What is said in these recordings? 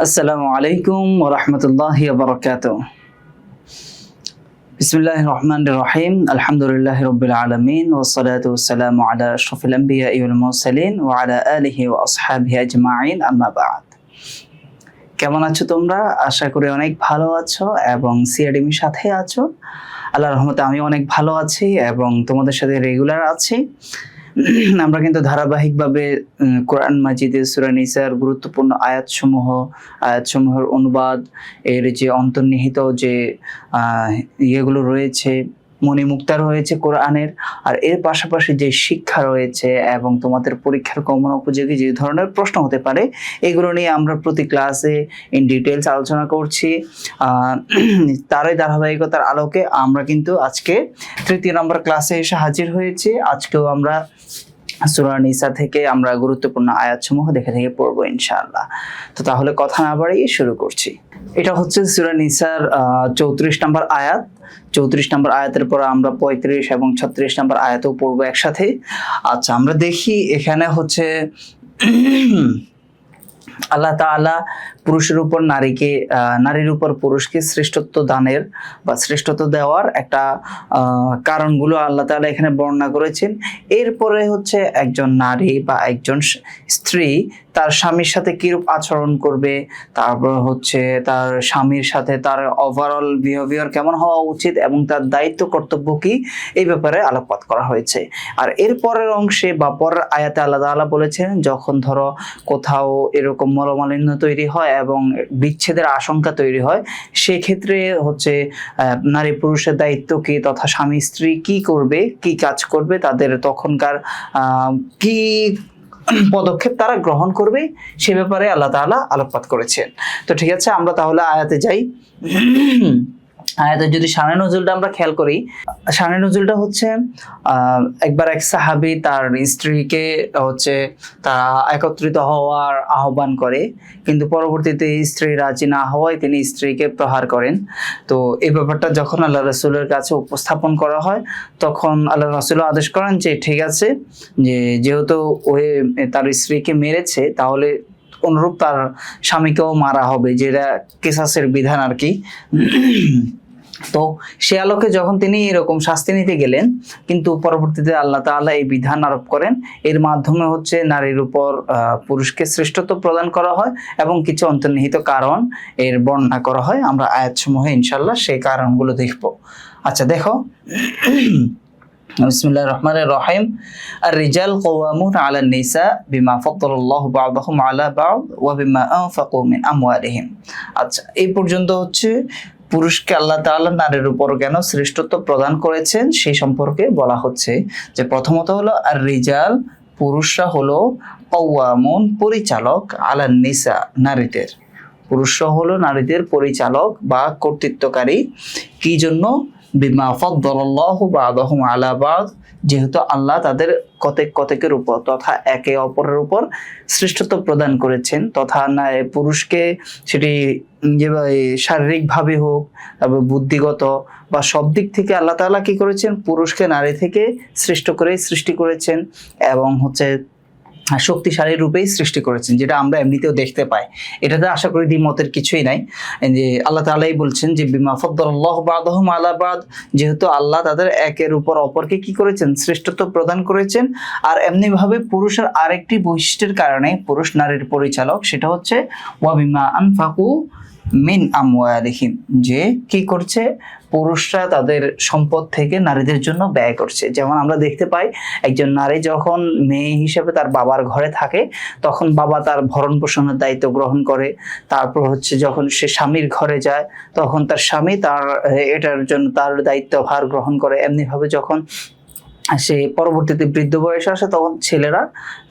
আসসালামু আলাইকুম ওয়া রাহমাতুল্লাহি ওয়া বারাকাতুহু। বিসমিল্লাহির রহমানির রহিম। আলহামদুলিল্লাহি রাব্বিল আলামিন ওয়াস সালাতু ওয়াস সালামু আলা আশরাফিল আমবিয়াই ওয়াল মুরসালিন ওয়া আলা আলিহি ওয়া আসহাবিহি আজমাইন, আম্মা বা'দ। কেমন আছো তোমরা? আশা করি অনেক ভালো আছো এবং সিআরডিমির সাথে আছো। আল্লাহর রহমতে আমি অনেক ভালো আছি এবং তোমাদের সাথে রেগুলার আছি। আমরা কিন্তু ধারাবাহিকভাবে কোরআন মাজিদের সূরা নিসার গুরুত্বপূর্ণ আয়াতসমূহের অনুবাদ, এর যে অন্তর্নিহিত যে ইয়েগুলো রয়েছে, মণিমুক্তা রয়েছে কোরআনের, আর এর পাশাপাশি যে শিক্ষা রয়েছে এবং তোমাদের পরীক্ষার গমন উপযোগী যে ধরনের প্রশ্ন হতে পারে, এগুলো নিয়ে আমরা প্রতি ক্লাসে ইন ডিটেলস আলোচনা করছি। তারই ধারাবাহিকতার আলোকে আমরা কিন্তু আজকে 3য় নম্বর ক্লাসে এসে হাজির হয়েছি। আজকেও আমরা সূরা নিসা থেকে আমরা গুরুত্বপূর্ণ আয়াতসমূহ দেখে পড়বো ইনশাআল্লাহ। তো তাহলে কথা না বাড়িয়ে শুরু করছি। এটা হচ্ছে সূরা নিসার 34 নম্বর আয়াত। 34 নম্বর আয়াতের পর আমরা 35 এবং 36 নম্বর আয়াতও পড়বো একসাথে। আচ্ছা, আমরা দেখি এখানে হচ্ছে আল্লাহ তাআলা পুরুষের উপর নারীকে, নারীর উপর পুরুষকে শ্রেষ্ঠত্ব দানের বা শ্রেষ্ঠত্ব দেওয়ার একটা কারণগুলো আল্লাহ তাআলা এখানে বর্ণনা করেছেন। এরপরে হচ্ছে একজন নারী বা একজন স্ত্রী তার স্বামীর সাথে কিরূপ আচরণ করবে, তারপর হচ্ছে তার স্বামীর সাথে তার ওভারঅল বিহেভিয়ার কেমন হওয়া উচিত এবং তার দায়িত্ব কর্তব্য কি, এই ব্যাপারে আলোকপাত করা হয়েছে। আর এর পরের অংশে বা পরের আয়াতে আল্লাহ তাআলা বলেছেন, যখন ধরো কোথাও এরকম মনোমালিন্য তৈরি হয় এবং বিচ্ছেদের আশঙ্কা তৈরি হয়, সেক্ষেত্রে হচ্ছে নারী পুরুষের দায়িত্ব কি, তথা স্বামী স্ত্রী কি করবে, কি কাজ করবে, তাদের তখনকার কি পদক্ষেপ তারা গ্রহণ করবে, সে ব্যাপারে আল্লাহ তাআলা আলোকপাত করেছেন। তো ঠিক আছে, আমরা তাহলে আয়াতে যাই। আয়াতের যদি শানে নজুলটা আমরা খেয়াল করি, শানে নজুলটা হচ্ছে একবার এক সাহাবী তার স্ত্রীকে হচ্ছে তারা একত্রিত হওয়ার আহ্বান করে, কিন্তু পরবর্তীতে স্ত্রী রাজি না হওয়ায় তিনি স্ত্রীকে প্রহার করেন। তো এই ব্যাপারটা যখন আল্লাহ রাসূলের কাছে উপস্থাপন করা হয়, তখন আল্লাহ রাসূল আদেশ করেন যে ঠিক আছে, যেহেতু ওই তার স্ত্রীকে মেরেছে, তাহলে অনুরূপ তার স্বামীকেও মারা হবে, যেটা কিসাসের বিধান আর কি। তো সে আলোকে যখন তিনি এরকম শাস্তি নিতে গেলেন, কিন্তু পরবর্তীতে আল্লাহ তাআলা এই বিধান আরোপ করেন। এর মাধ্যমে হচ্ছে নারীর উপর পুরুষকে শ্রেষ্ঠত্ব প্রদান করা হয় এবং কিছু অন্তর্নিহিত কারণ এর বর্ণনা করা হয়। আমরা আয়াতসমূহে ইনশাআল্লাহ সেই কারণগুলো দেখব। আচ্ছা দেখো, বিসমিল্লাহির রহমানির রহিম। আর-রিজাল কাওয়ামুনা আলান নিসা বিমা ফাদ্দালাল্লাহু বা'দাহুম আলা বা'দ ওয়া বিমা আনফাকু মিন আমওয়ালিহিম। আচ্ছা, এই পর্যন্ত হচ্ছে পুরুষকে আল্লাহ তাআলা নারীর উপর কেন শ্রেষ্ঠত্ব প্রদান করেছেন সেই সম্পর্কে বলা হচ্ছে। যে প্রথমত হলো আর-রিজাল, পুরুষরা হলো কাওয়ামুন, পরিচালক, আলান নিসা, নারীদের। পুরুষরা হলো নারীদের পরিচালক বা কর্তৃত্বকারী। কি জন্য? বিমা ফাদ্দালাল্লাহু বা'দাহুম আলা বা'দ, যেহেতু আল্লাহ তাদের কতেকের উপর তথা একে অপরের উপর শ্রেষ্ঠত্ব প্রদান করেছেন, তথা পুরুষকে সেটি যেভাবে শারীরিকভাবে হোক, তারপর বুদ্ধিগত বা সব দিক থেকে আল্লাহ তাআলা কি করেছেন, পুরুষকে নারী থেকে শ্রেষ্ঠ করে সৃষ্টি করেছেন এবং হচ্ছে শক্তিশালী রূপেই সৃষ্টি করেছেন, যেটা আমরা এমনিতেও দেখতে পাই। এটাতে আশা করি দ্বিমতের কিছুই নাই। যে আল্লাহ তাআলাই বলছেন যে বিমা ফাদ্দালাল্লাহু বা'দাহুম আলা বা'দ, যেহেতু আল্লাহ তাদের একের উপর অপরকে কি করেছেন, শ্রেষ্ঠত্ব প্রদান করেছেন। আর এমনি ভাবে পুরুষের আরেকটি বৈশিষ্ট্যের কারণে পুরুষ নারীর পরিচালক, সেটা হচ্ছে ওয়া বিমা আনফাকু মিন আমওয়ালিহিম, যে কি করছে, পুরুষরা তাদের সম্পদ থেকে নারীদের জন্য ব্যয় করছে। যেমন আমরা দেখতে পাই, একজন নারী যখন মেয়ে হিসেবে তার বাবার ঘরে থাকে, তখন বাবা তার ভরণ পোষণের দায়িত্ব গ্রহণ করে। তারপর হচ্ছে যখন সে স্বামীর ঘরে যায়, তখন তার স্বামী তার এটার জন্য তার দায়িত্ব ভার গ্রহণ করে। এমনিভাবে যখন সে পরবর্তীতে বৃদ্ধ বয়সে আসে, তখন ছেলেরা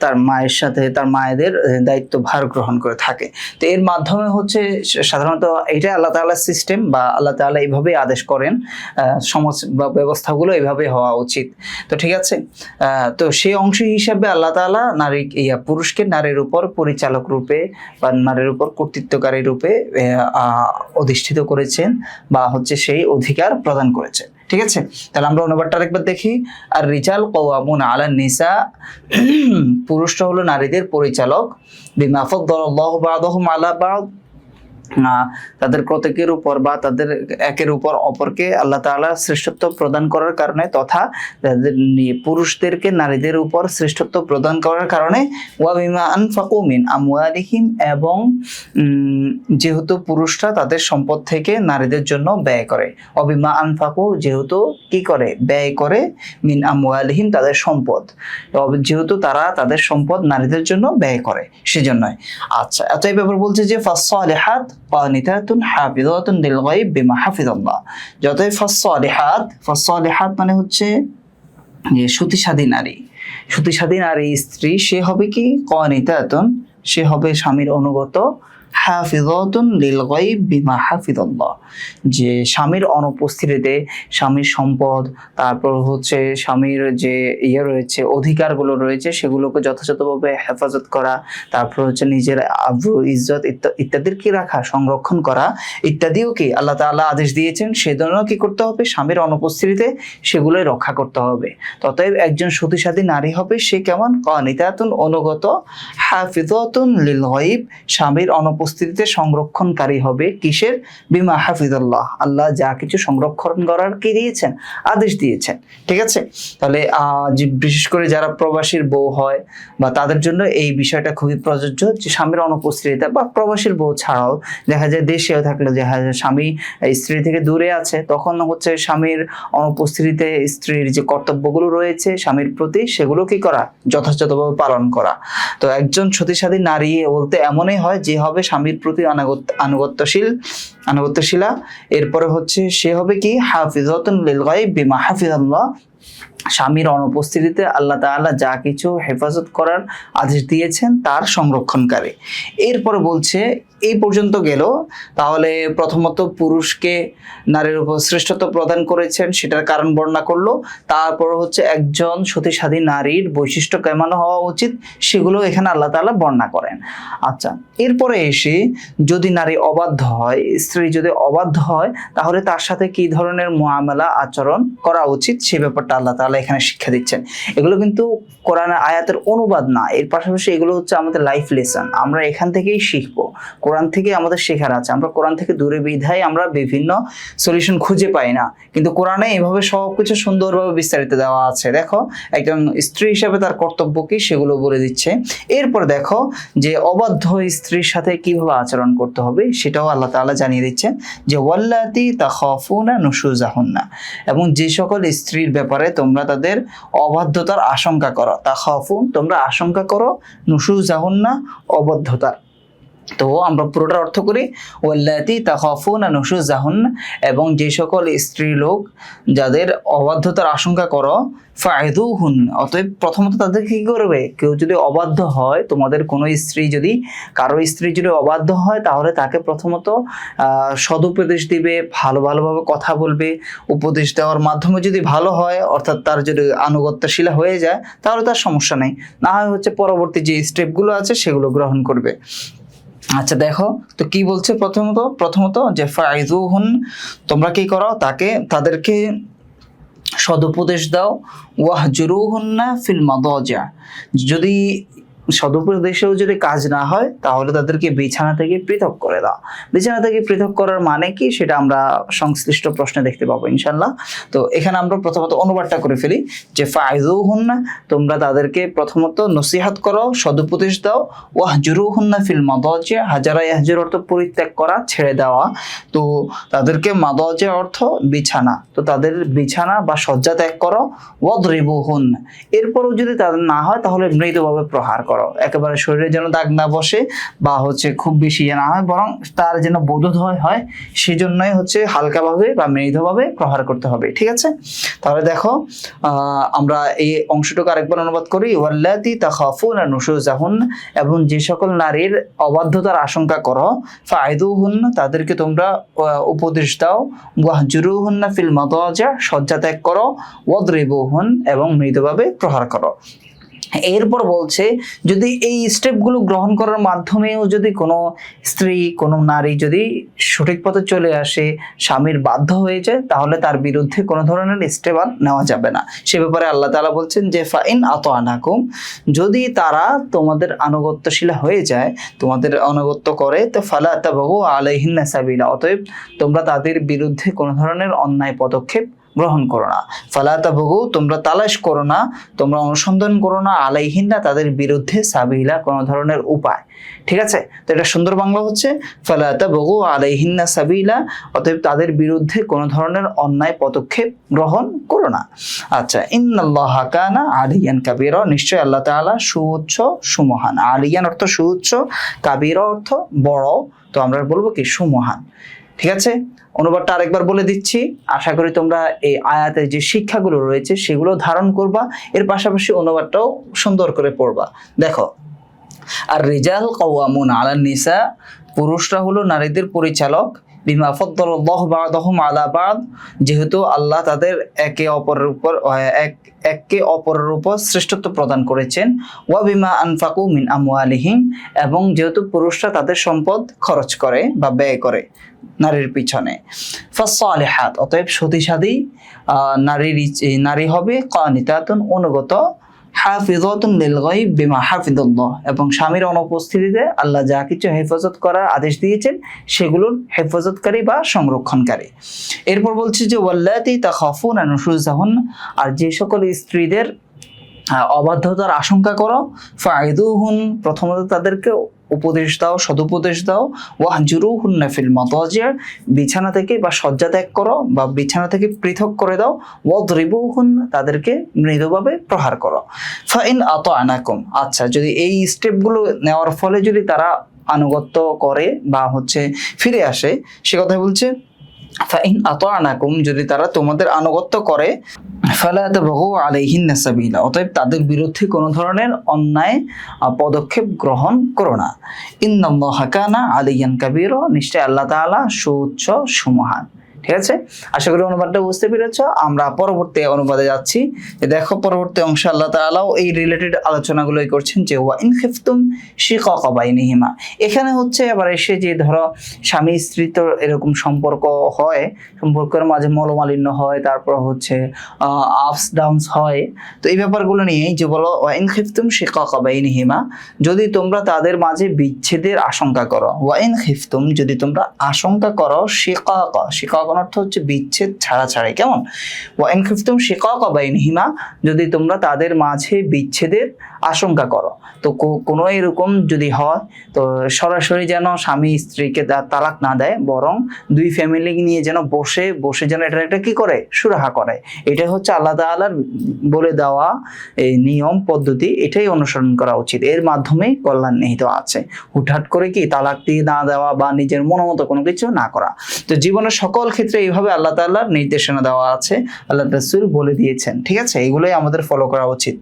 তার মায়ের সাথে তার মায়েদের দায়িত্ব ভার গ্রহণ করে থাকে। তো এর মাধ্যমে হচ্ছে সাধারণত এটা আল্লাহ তাআলার সিস্টেম বা আল্লাহ তাআলা এইভাবেই আদেশ করেন, সমাজ বা ব্যবস্থাগুলো এইভাবে হওয়া উচিত। তো ঠিক আছে, তো সেই অংশ হিসাবে আল্লাহ তাআলা পুরুষকে নারীর উপর পরিচালক রূপে বা নারীর উপর কর্তৃত্বকারী রূপে অধিষ্ঠিত করেছেন বা হচ্ছে সেই অধিকার প্রদান করেছেন। ঠিক আছে, তাহলে আমরা অনুবাদটা আরেকবার দেখি। আর রিজাল কাওয়ামুনা আলান নিসা, পুরুষরা হলো নারীদের পরিচালক। বিমা ফাদ্দালাল্লাহু বা'দাহুম আলা বা'দ, তাদের প্রত্যেকের উপর বা তাদের একের উপর অপরকে আল্লাহ তাআলা শ্রেষ্ঠত্ব প্রদান করার কারণে, তথা পুরুষদেরকে নারীদের উপর শ্রেষ্ঠত্ব প্রদান করার কারণে, ওয়া বিমা আনফাকু মিন আমওয়ালিহিম, এবং যেহেতু পুরুষরা তাদের সম্পদ থেকে নারীদের জন্য ব্যয় করে, ওয়া বিমা আনফাকু যেহেতু কি করে, ব্যয় করে, মিন আমওয়ালিহিম তাদের সম্পদ, যেহেতু তারা তাদের সম্পদ নারীদের জন্য ব্যয় করে সেজন্যই। আচ্ছা, এতই ব্যাপার বলছে যে ফাসসালিহাত কানিতাতুন হাফিজাতুন লিল গায়ব বিমা হাফিজাল্লাহ। যতই ফাসসালিহাত মানে হচ্ছে যে সতীসাধী নারী, সতীসাধী নারী স্ত্রী সে হবে কি কানিতাতুন, সে হবে স্বামীর অনুগত, হাফিজাতুন লিল গায়ব বিমা হাফিজাল্লাহ, যে স্বামীর অনুপস্থিতিতে স্বামীর সম্পদ, তারপর হচ্ছে স্বামীর যে রয়েছে অধিকারগুলো রয়েছে সেগুলোকে যথাযথভাবে হেফাজত করা, তারপর হচ্ছে নিজের আব্রু ইজ্জত ইত্যাদির কি রাখা, সংরক্ষণ করা ইত্যাদিও কি আল্লাহ তাআলা আদেশ দিয়েছেন। সেজন্য কি করতে হবে, স্বামীর অনুপস্থিতিতে সেগুলোই রক্ষা করতে হবে। ততএব একজন সতীসাধী নারী হবে সে কেমন, কানিতাতুন অনুগত, হাফিজাতুন লিল গায়ব স্বামীর অনুপস্থিতিতে সংরক্ষণকারী হবে, কিসের, বিমা হাফিজাল্লাহ আল্লাহ যা কিছু সংরক্ষণ করার কি দিয়েছেন, আদেশ দিয়েছেন। ঠিক আছে, তাহলে বিশেষ করে যারা প্রবাসীর বউ হয় বা তাদের জন্য এই বিষয়টা খুবই প্রযোজ্য, যে স্বামীর অনুপস্থিতিতে বা প্রবাসীর বউ ছাড়াও দেখা যায় দেশেও থাকলে দেখা যায় স্বামী স্ত্রী থেকে দূরে আছে, তখন হচ্ছে স্বামীর অনুপস্থিতিতে স্ত্রীর যে কর্তব্যগুলো রয়েছে স্বামীর প্রতি সেগুলো কি করা, যথাযথভাবে পালন করা। তো একজন সতীসাধী নারী বলতে এমনই হয় যে হবে স্বামীর প্রতি আনুগত্যশীলা। এরপরে হচ্ছে সে হবে কি হাফিজাতুন লিল গায়ব বিমা হাফিজাল্লাহ, স্বামীর অনুপস্থিতিতে আল্লাহ তাআলা যা কিছু হেফাজত করার আদেশ দিয়েছেন তার সংরক্ষণকারী। এরপরে বলছে এই পর্যন্ত গেল, তাহলে প্রথমত পুরুষকে নারীর উপর শ্রেষ্ঠত্ব প্রদান করেছেন সেটার কারণ বর্ণনা করলো, তারপর হচ্ছে একজন সতীসাধী নারীর বৈশিষ্ট্য কেমন হওয়া উচিত সেগুলো এখানে আল্লাহ তাআলা বর্ণনা করেন। আচ্ছা, এরপরে এসে যদি নারী অবাধ্য হয়, স্ত্রী যদি অবাধ্য হয় তাহলে তার সাথে কি ধরনের মুআমালা আচরণ করা উচিত সে ব্যাপারটা আল্লাহ তাআলা এখানে শিক্ষা দিচ্ছেন। এগুলো কিন্তু কোরআনের আয়াতের অনুবাদ না, এর পাশাপাশি এগুলো হচ্ছে আমাদের লাইফ লেসন, আমরা এখান থেকেই শিখবো, কোরআন থেকে আমাদের শেখার আছে। আমরা কোরআন থেকে দূরে বিধায় আমরা বিভিন্ন সলিউশন খুঁজে পাই না, কিন্তু কোরআনে এইভাবে সবকিছু সুন্দরভাবে বিস্তারিত দেওয়া আছে। দেখো একজন স্ত্রী হিসেবে তার কর্তব্য কি সেগুলো বলে দিচ্ছে। এরপর দেখো যে অবাধ্য স্ত্রীর সাথে কিভাবে আচরণ করতে হবে সেটাও আল্লাহ তাআলা জানিয়ে দিচ্ছেন, যে ওয়াল্লাতি তাখাফুনা নুশুজাহুন্না, এবং যে সকল স্ত্রীর ব্যাপারে তোমরা তাদের অবাধ্যতার আশঙ্কা করো, তাখাফুন তোমরা আশঙ্কা করো, নুশুজাহুন্না অবাধ্যতার। তো আমরা পুরোটার অর্থ করি, ওয়াল্লাতি তাখাফুনা নুশুজাহুন্না, এবং যে সকল স্ত্রী লোক যাদের অবাধ্যতার আশঙ্কা করো, ফাইদুহুন, অতএব প্রথমত তাদেরকে কি করবে, কেউ যদি অবাধ্য হয়, তোমাদের কোনো স্ত্রী যদি, কারো স্ত্রী যদি অবাধ্য হয় তাহলে তাকে প্রথমত সদুপদেশ দিবে, ভালোভাবে কথা বলবে, উপদেশ দেওয়ার মাধ্যমে যদি ভালো হয়, অর্থাৎ তার যদি আনুগত্যশীলা হয়ে যায় তাহলে তার সমস্যা নেই, না হয় হচ্ছে পরবর্তী যে স্টেপগুলো আছে সেগুলো গ্রহণ করবে। আচ্ছা দেখো তো কি বলছে, প্রথমত যে ফাইজুহুন, তোমরা কি করো, তাদেরকে সদুপদেশ দাও, ওয়াহজুরুহুন্না ফিল মাদাজা, যদি সদুপদেশেও যদি কাজ না হয় তাহলে তাদেরকে বিছানা থেকে পৃথক করে দাও। বিছানা থেকে পৃথক করার মানে কি সেটা আমরা সংশ্লিষ্ট প্রশ্নে দেখতে পাবো ইনশাল্লাহ। তো এখানে আমরা প্রথমত অনুবাদটা করে ফেলি, যে ফাইজুহুন্না, তোমরা তাদেরকে প্রথমত নসিহাত করো, সদুপদেশ দাও, ওয়াহজুরুহুন্না ফিল মাদাজা, হাজারা ইয়াহজুর অর্থ পরিত্যাগ করা, ছেড়ে দেওয়া, তো তাদেরকে মাদাজা অর্থ বিছানা, তো তাদের বিছানা বা শয্যা ত্যাগ করো, ওয়াদরিবুহুন্না, এরপরও যদি তাদের না হয় তাহলে মৃদুভাবে প্রহার করো, একেবারে শরীরে যেন দাগ না বসে বা হচ্ছে খুব বেশি না হয়, বরং তার যেন বোধোদয় হয় সেজন্যই হচ্ছে হালকাভাবে বা মৃদুভাবে প্রহার করতে হবে। ঠিক আছে, তাহলে দেখো আমরা এই অংশটুকু আরেকবার অনুবাদ করি, ওয়াল্লাতি তাখাফুনা নুশুজাহুন্না, এবং যে সকল নারীর অবাধ্যতার আশঙ্কা করো, ফাইদুহুন্না, তাদেরকে তোমরা উপদেশ দাও, ওয়াহজুরুহুন্না ফিল মাদাজা, শয্যা ত্যাগ করো, ওয়াদরিবুহুন, এবং মৃদুভাবে প্রহার করো। এরপর বলছে যদি এই স্টেপগুলো গ্রহণ করার মাধ্যমেও যদি কোনো স্ত্রী কোনো নারী যদি সঠিক পথে চলে আসে, স্বামীর বাধ্য হয়ে যায়, তাহলে তার বিরুদ্ধে কোনো ধরনের স্টেপ আর নেওয়া যাবে না। সে ব্যাপারে আল্লাহ তাআলা বলছেন যে ফাইন আতানাকুম, যদি তারা তোমাদের আনুগত্যশীল হয়ে যায়, তোমাদের আনুগত্য করে, তো ফালা তাবগু আলাইহিন্না সাবিলা, অতএব তোমরা তাদের বিরুদ্ধে কোনো ধরনের অন্যায় পদক্ষেপ গ্রহণ করো না। ফালা তাবগু, তোমরা তালাশ করো না, তোমরা অনুসন্ধান করো না, আলাইহিন্না, তাদের বিরুদ্ধে, সাবিলা, কোনো ধরনের উপায়। ঠিক আছে, তো এটা সুন্দর বাংলা হচ্ছে ফালা তাবগু আলাইহিন্না সাবিলা, অতএব তাদের বিরুদ্ধে কোনো ধরনের অন্যায় পদক্ষেপ গ্রহণ করো না। আচ্ছা, ইন্নাল্লাহা কানা আলিয়ান কাবীরা, নিশ্চয় আল্লাহ তাআলা সুউচ্চ সুমহান। আলিয়ান অর্থ সুউচ্চ, কাবীরা অর্থ বড়, তো আমরা বলবো কি সুমহান। ঠিক আছে, অনুবাদটা আরেকবার বলে দিচ্ছি, আশা করি তোমরা এই আয়াতের যে শিক্ষাগুলো রয়েছে সেগুলো ধারণ করবা, এর পাশাপাশি অনুবাদটাও সুন্দর করে পড়বা। দেখো, আর রিজাল কাওয়ামুন আলান নিসা, পুরুষরা হলো নারীদের পরিচালক, বিমা ফাদ্দালাল্লাহু বা'দাহুম আলা বা'দ, যেহেতু আল্লাহ তাদের একে অপরের উপর শ্রেষ্ঠত্ব প্রদান করেছেন, ওয়া বিমা আনফাকু মিন আমওয়ালিহিম, এবং যেহেতু পুরুষরা তাদের সম্পদ খরচ করে বা ব্যয় করে নারীর পিছনে। ফাসসালিহাত, অতএব সতীসাধী নারী হবে, কানিতাতুন, অনুগত, হাফিজাতুন লিল গায়ব বিমা হাফিজাল্লাহ, এবং স্বামীর অনুপস্থিতিতে আল্লাহ যা কিছু হেফাজত করার আদেশ দিয়েছেন সেগুলোর হেফাজতকারী বা সংরক্ষণকারী। এরপর বলছে যে ওয়াল্লাতি তাখাফুনা নুশুজাহুন, আর যে সকল স্ত্রীদের অবাধ্যতার আশঙ্কা করো, ফাইদুহুন, প্রথমত তাদেরকে উপদেশ দাও, সদুপদেশ দাও, ওয়াহজুরুহুন্না ফিল মাদাজির, বিছানা থেকে বা শয্যা ত্যাগ করো বা বিছানা থেকে পৃথক করে দাও, ওয়াদরিবুহুন, তাদেরকে মৃদুভাবে প্রহার করো। ফাইন আতানাকুম, আচ্ছা যদি এই স্টেপগুলো নেওয়ার ফলে যদি তারা আনুগত্য করে বা ফিরে আসে, সে কথা বলছে ফাইন আতানাকুম, যদি তারা তোমাদের আনুগত্য করে, ফালা তাবগু আলাইহিন্না সাবিলা, অতএব তাদের বিরুদ্ধে কোনো ধরনের অন্যায় পদক্ষেপ গ্রহণ করো না। ইন্নাল্লাহা কানা আলিয়ান কাবীরা, নিশ্চয় আল্লাহ তাআলা সুউচ্চ সুমহান। ঠিক আছে, আশা করি অনুবাদটা বুঝতে পেরেছ। আমরা পরবর্তী অনুবাদে যাচ্ছি। দেখো, পরবর্তী অংশে আল্লাহ তাআলাও এই রিলেটেড আলোচনাগুলোই করছেন যে ওয়া ইন খিফতুম শিকাকা বাইনিহিমা, এখানে এবার এসে যে ধরো স্বামী স্ত্রী তো এরকম সম্পর্ক হয়, সম্পর্কের মাঝে মনোমালিন্য হয়, তারপর আপস ডাউনস হয়, তো এই ব্যাপারগুলো নিয়ে যে বলো ওয়া ইন খিফতুম শিকাকা বাইনিহিমা, যদি তোমরা তাদের মাঝে বিচ্ছেদের আশঙ্কা করো, ওয়া ইন খিফতুম, যদি তোমরা আশঙ্কা করো, শিকাকা অর্থ বিচ্ছেদ ছাড়াছাড়ি, কেমন, ওয়া ইন খিফতুম শিকাকা বাইনিহিমা, যদি তোমরা তাদের মাঝে বিচ্ছেদের আশঙ্কা করো, তো কোনো এরকম যদি হয়, তো সরাসরি যেন স্বামী স্ত্রীকে তালাক না দেয়, বরং দুই ফ্যামিলি নিয়ে যেন বসে যেন এটা কি করে, সুরাহা করে। এটাই আল্লাহ তাআলার বলে দেওয়া এই নিয়ম পদ্ধতি, এটাই অনুসরণ করা উচিত। এর মাধ্যমে কল্যাণ নিহিত আছে। হুটহাট করে কি তালাক দিয়ে না দেওয়া বা নিজের মনোমতো কোনো কিছু না করা। তো জীবনের সকল ক্ষেত্রে এইভাবে আল্লাহ তাআলার নির্দেশনা দেওয়া আছে, আল্লাহ রাসূল বলে দিয়েছেন। ঠিক আছে, এগুলোই আমাদের ফলো করা উচিত।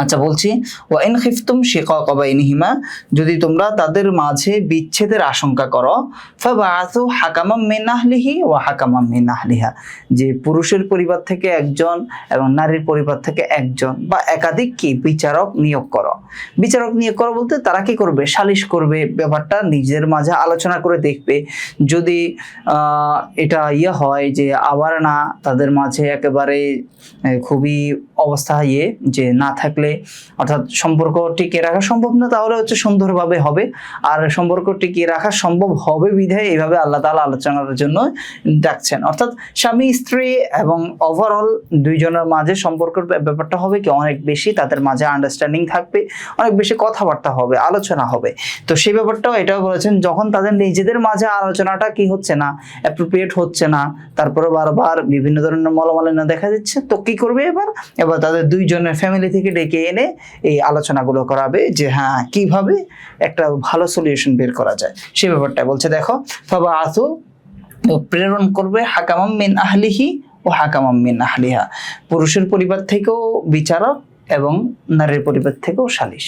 আচ্ছা, বলছি ওয়া ইন খিফতুম শিকাকা বাইনিহিমা, যদি তোমরা তাদের মাঝে বিচ্ছেদের আশঙ্কা করো, ফাবাআসু হাকামান মিন আহলিহি ওয়া হাকামান মিন আহলিহা, যে পুরুষের পরিবার থেকে একজন এবং নারীর পরিবার থেকে একজন বা একাধিক কি বিচারক নিয়োগ করো। বিচারক নিয়োগ করো বলতে তারা কি করবে, সালিশ করবে, ব্যাপারটা নিজের মাঝে আলোচনা করে দেখবে। যদি এটা হয় যে আবার না, তাদের মাঝে একেবারে খুবই অবস্থা যে না থাকলে, অর্থাৎ সম্পর্ক টিকিয়ে রাখা সম্ভব না, তাহলে সুন্দরভাবে হবে। আর সম্পর্ক টিকিয়ে রাখা সম্ভব হবে বিধায় এইভাবে আল্লাহ তাআলা আলোচনার জন্য ডাকছেন। অর্থাৎ স্বামী স্ত্রী এবং ওভারঅল দুইজনের মাঝে সম্পর্কের ব্যাপারটা হবে কি অনেক বেশি, তাদের মাঝে আন্ডারস্ট্যান্ডিং থাকবে, অনেক বেশি কথাবার্তা হবে, আলোচনা হবে। তো সেই ব্যাপারটাও এটাও বলেছেন, যখন তাদের নিজেদের মাঝে আলোচনাটা কি হচ্ছে না, অ্যাপ্রোপ্রিয়েট হচ্ছে না, তারপরে বারবার বিভিন্ন ধরনের মলমালিন্য দেখা দিচ্ছে, তো কি করবে, এবার তাদের দুইজনের ফ্যামিলি থেকে ডেকে এনে এই আলোচনাগুলো করাবে যে হ্যাঁ কিভাবে একটা ভালো সলিউশন বের করা যায়, সেই ব্যাপারটা বলছে। দেখো, ফাবাআসু, প্রেরণ করবে, হাকামাম মিন আহলিহি ও হাকামাম মিন আহলিহা, পুরুষের পরিবার থেকেও বিচারক এবং নারীর পরিবার থেকেও সালিশ।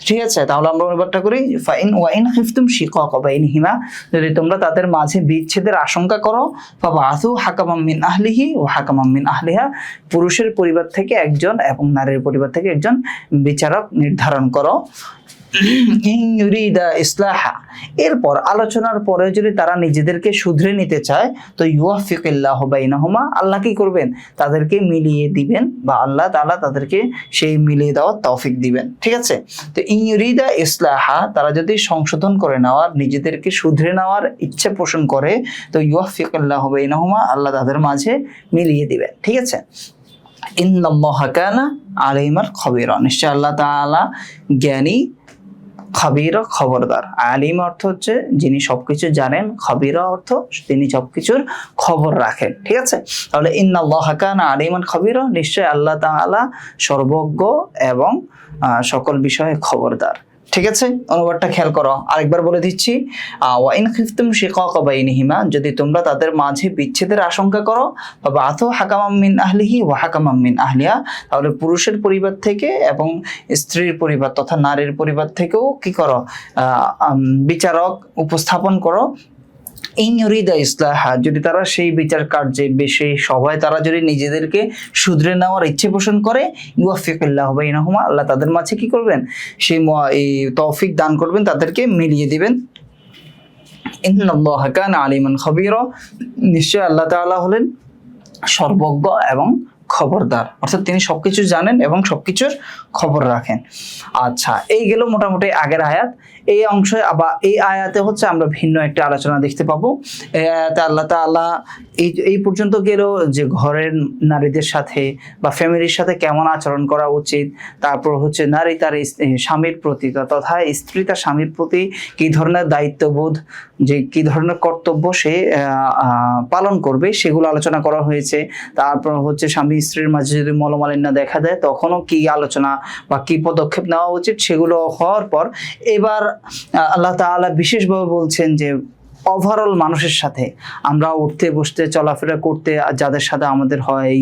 ঠিক আছে, তাহলে আমরা অনুবাদটা করি। ফাইন ওয়াইন খিফতুম শিকাকা বাইনহিমা, যদি তোমরা তাদের মাঝে বিচ্ছেদের আশঙ্কা করো, ফাবাআসু হাকামান মিন আহলিহি ওয়া হাকামান মিন আহলিহা, পুরুষের পরিবার থেকে একজন এবং নারীর পরিবার থেকে একজন বিচারক নির্ধারণ করো। ইন ইউরিদা ইসলাহা, এরপর আলোচনার পরে যদি তারা নিজেদেরকে শুধরে নিতে চায় তো ইউওয়াফিকুল্লাহু বাইনাহুমা, আল্লাহ কি করবেন, তাদেরকে মিলিয়ে দিবেন, বা আল্লাহ তাআলা তাদেরকে সেই মিলিয়ে দেওয়ার তৌফিক দিবেন। ঠিক আছে, তো ইন ইউরিদা ইসলাহা, তারা যদি সংশোধন করে নেওয়ার, নিজেদেরকে শুধরে নেওয়ার ইচ্ছা পোষণ করে তো ইউওয়াফিকুল্লাহু বাইনাহুমা, আল্লাহ তাদের মাঝে মিলিয়ে দিবেন। ঠিক আছে, ইন্নাল্লাহা কানা আলিমান খবীরা, নিশ্চয় আল্লাহ তাআলা জ্ঞানী, খবীরা খবরদার। আলিম অর্থ হচ্ছে যিনি সবকিছু জানেন, খবীরা অর্থ তিনি সবকিছুর খবর রাখেন। ঠিক আছে, তাহলে ইন্নাল্লাহা কানা আলিমান খবীরা, নিশ্চয় আল্লাহ তাআলা সর্বজ্ঞ এবং সকল বিষয়ে খবরদার। ঠিক আছে, অনুবাদটা খেয়াল করো, আরেকবার বলে দিচ্ছি। ওয়া ইন খিফতুম শিকাকা বাইনহিমা, যদি তোমরা তাদের মাঝে বিচ্ছেদের আশঙ্কা করো, ফাবাআসু হাকামান মিন আহলিহি ওয়া হাকামান মিন আহলিহা, তাহলে পুরুষের পরিবার থেকে এবং স্ত্রীর পরিবার তথা নারীর পরিবার থেকেও কি করো, বিচারক উপস্থাপন করো। ইন ইউরিদা ইসলাহা, যদি তারা সেই বিচার কার্যে, সেই সভায় তারা যদি নিজেদেরকে শুধরে নেওয়ার ইচ্ছে পোষণ করে, ইউওয়াফিকুল্লাহু বাইনাহুমা, আল্লাহ তাদের মাঝে কি করবেন, সেই এই তৌফিক দান করবেন, তাদেরকে মিলিয়ে দিবেন। ইন্নাল্লাহা কানা আলিমান খবীরা, নিশ্চয় আল্লাহ তাআলা হলেন সর্বজ্ঞ এবং খবরদার, অর্থাৎ তিনি সবকিছু জানেন এবং সবকিছুর খবর রাখেন। আচ্ছা, এই গেল মোটামুটি আগের আয়াত। এই অংশে আবার এই আয়াতে হচ্ছে আমরা ভিন্ন একটা আলোচনা দেখতে পাবো। এই আয়াতে আল্লাহ তাআলা এই পর্যন্ত গেল যে ঘরের নারীদের সাথে বা ফ্যামিলির সাথে কেমন আচরণ করা উচিত, তারপর হচ্ছে নারী তার স্বামীর প্রতি তথা স্ত্রী তার স্বামীর প্রতি কি ধরনের দায়িত্ববোধ, যে কি ধরনের কর্তব্য সে পালন করবে, সেগুলো আলোচনা করা হয়েছে। তারপর হচ্ছে স্বামী স্ত্রীর মাঝে যদি মলমালিন্য দেখা দেয় তখনও কি আলোচনা বা কি পদক্ষেপ নেওয়া উচিত, সেগুলো হওয়ার পর এবার আল্লাহ তাআলা বিশেষভাবে বলছেন যে ওভারঅল মানুষের সাথে আমরা উঠতে বসতে চলাফেরা করতে, যাদের সাথে আমাদের হয়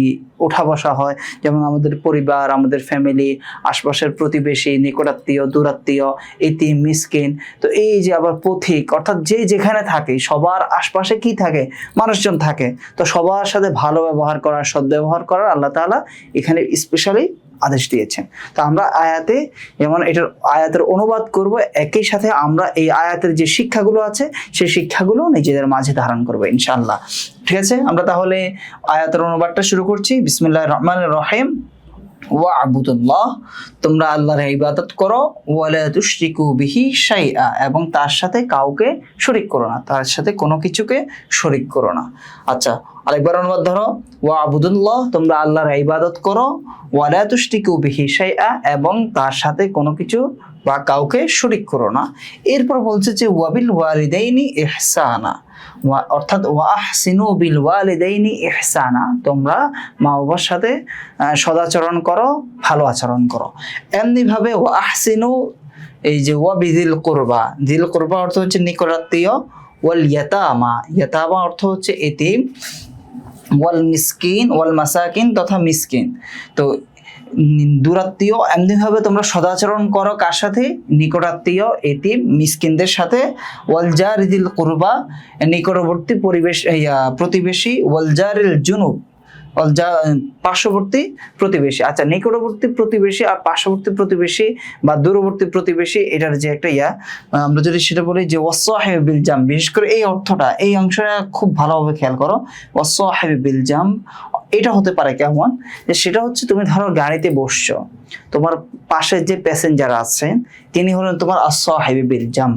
ওঠা বসা হয়, যেমন আমাদের পরিবার, আমাদের ফ্যামিলি, আশপাশের প্রতিবেশী, নিকটাত্মীয়, দূরাত্মীয়, এতিম, মিসকিন, তো এই যে আবার পথিক, অর্থাৎ যে যেখানে থাকে সবার আশপাশে কি থাকে, মানুষজন থাকে, তো সবার সাথে ভালো ব্যবহার করার, সদ্ব্যবহার করার আল্লাহ তাআলা এখানে স্পেশালি আদেশ দিয়েছেন। তো আমরা আয়াতে যেমন এটার আয়াতের অনুবাদ করব, একই সাথে আমরা এই আয়াতের যে শিক্ষাগুলো আছে সেই শিক্ষাগুলো নিজেদের মাঝে ধারণ করব ইনশাআল্লাহ। ঠিক আছে, আমরা তাহলে আয়াতের অনুবাদটা শুরু করছি। বিসমিল্লাহির রহমানির রহিম। ওয়া'বুদুল্লাহ, তোমরা আল্লাহর ইবাদত করো, ওয়ালা তুশরিকু বিহি শাইআ, এবং তার সাথে কাউকে শরীক করো না, তার সাথে কোনো কিছুকে শরীক করো না। আচ্ছা, আরেকবার অনুবাদ ধরো। ওয়া'বুদুল্লাহ, তোমরা আল্লাহর ইবাদত করো, ওয়ালা তুশরিকু বিহি শাইআ, এবং তার সাথে কোনো কিছু বা কাউকে শরীক করো না। এরপর বলছে যে ওয়াবিল ওয়ালিদাইনি ইহসানা, অর্থাৎ ওয়াহসিনু বিল ওয়ালিদাইনি ইহসানা, তোমরা মা বাবার সাথে সদাচরণ করো, ভালো আচরণ করো। এমনিভাবে ওয়াহসিনু, এই যে ওয়াবিদিল কুরবা, দিল কুরবা অর্থ হচ্ছে নিকটাত্মীয়, ওয়াল ইয়াতামা, ইয়াতামা অর্থ হচ্ছে এতিম, ওয়াল মিসকিন, ওয়াল মাসাকিন তথা মিসকিন, তো দূরাত্মীয়, এমনিভাবে তোমরা সদাচরণ করো কার সাথে, নিকটাত্মীয়, এতিম, মিসকিনদের সাথে। ওয়াল জারিল কুরবা, নিকটবর্তী পরিবেশ প্রতিবেশী, ওয়াল জারিল জুনুব, পার্শ্ববর্তী প্রতিবেশী। আচ্ছা, নিকটবর্তী প্রতিবেশী আর পার্শ্ববর্তী প্রতিবেশী বা দূরবর্তী প্রতিবেশী, এটার যে একটা আমরা যদি সেটা বলি যে ওয়াসসাহিবি বিল জাম, বিশেষ করে এই অর্থটা, এই অংশটা খুব ভালোভাবে খেয়াল করো। ওয়াসসাহিবি বিল জাম এটা হতে পারে কেমন, যে সেটা হচ্ছে তুমি ধরো গাড়িতে বসছো, তোমার পাশে যে প্যাসেঞ্জার আছেন তিনি হলেন তোমার আসসাহিবি বিল জাম,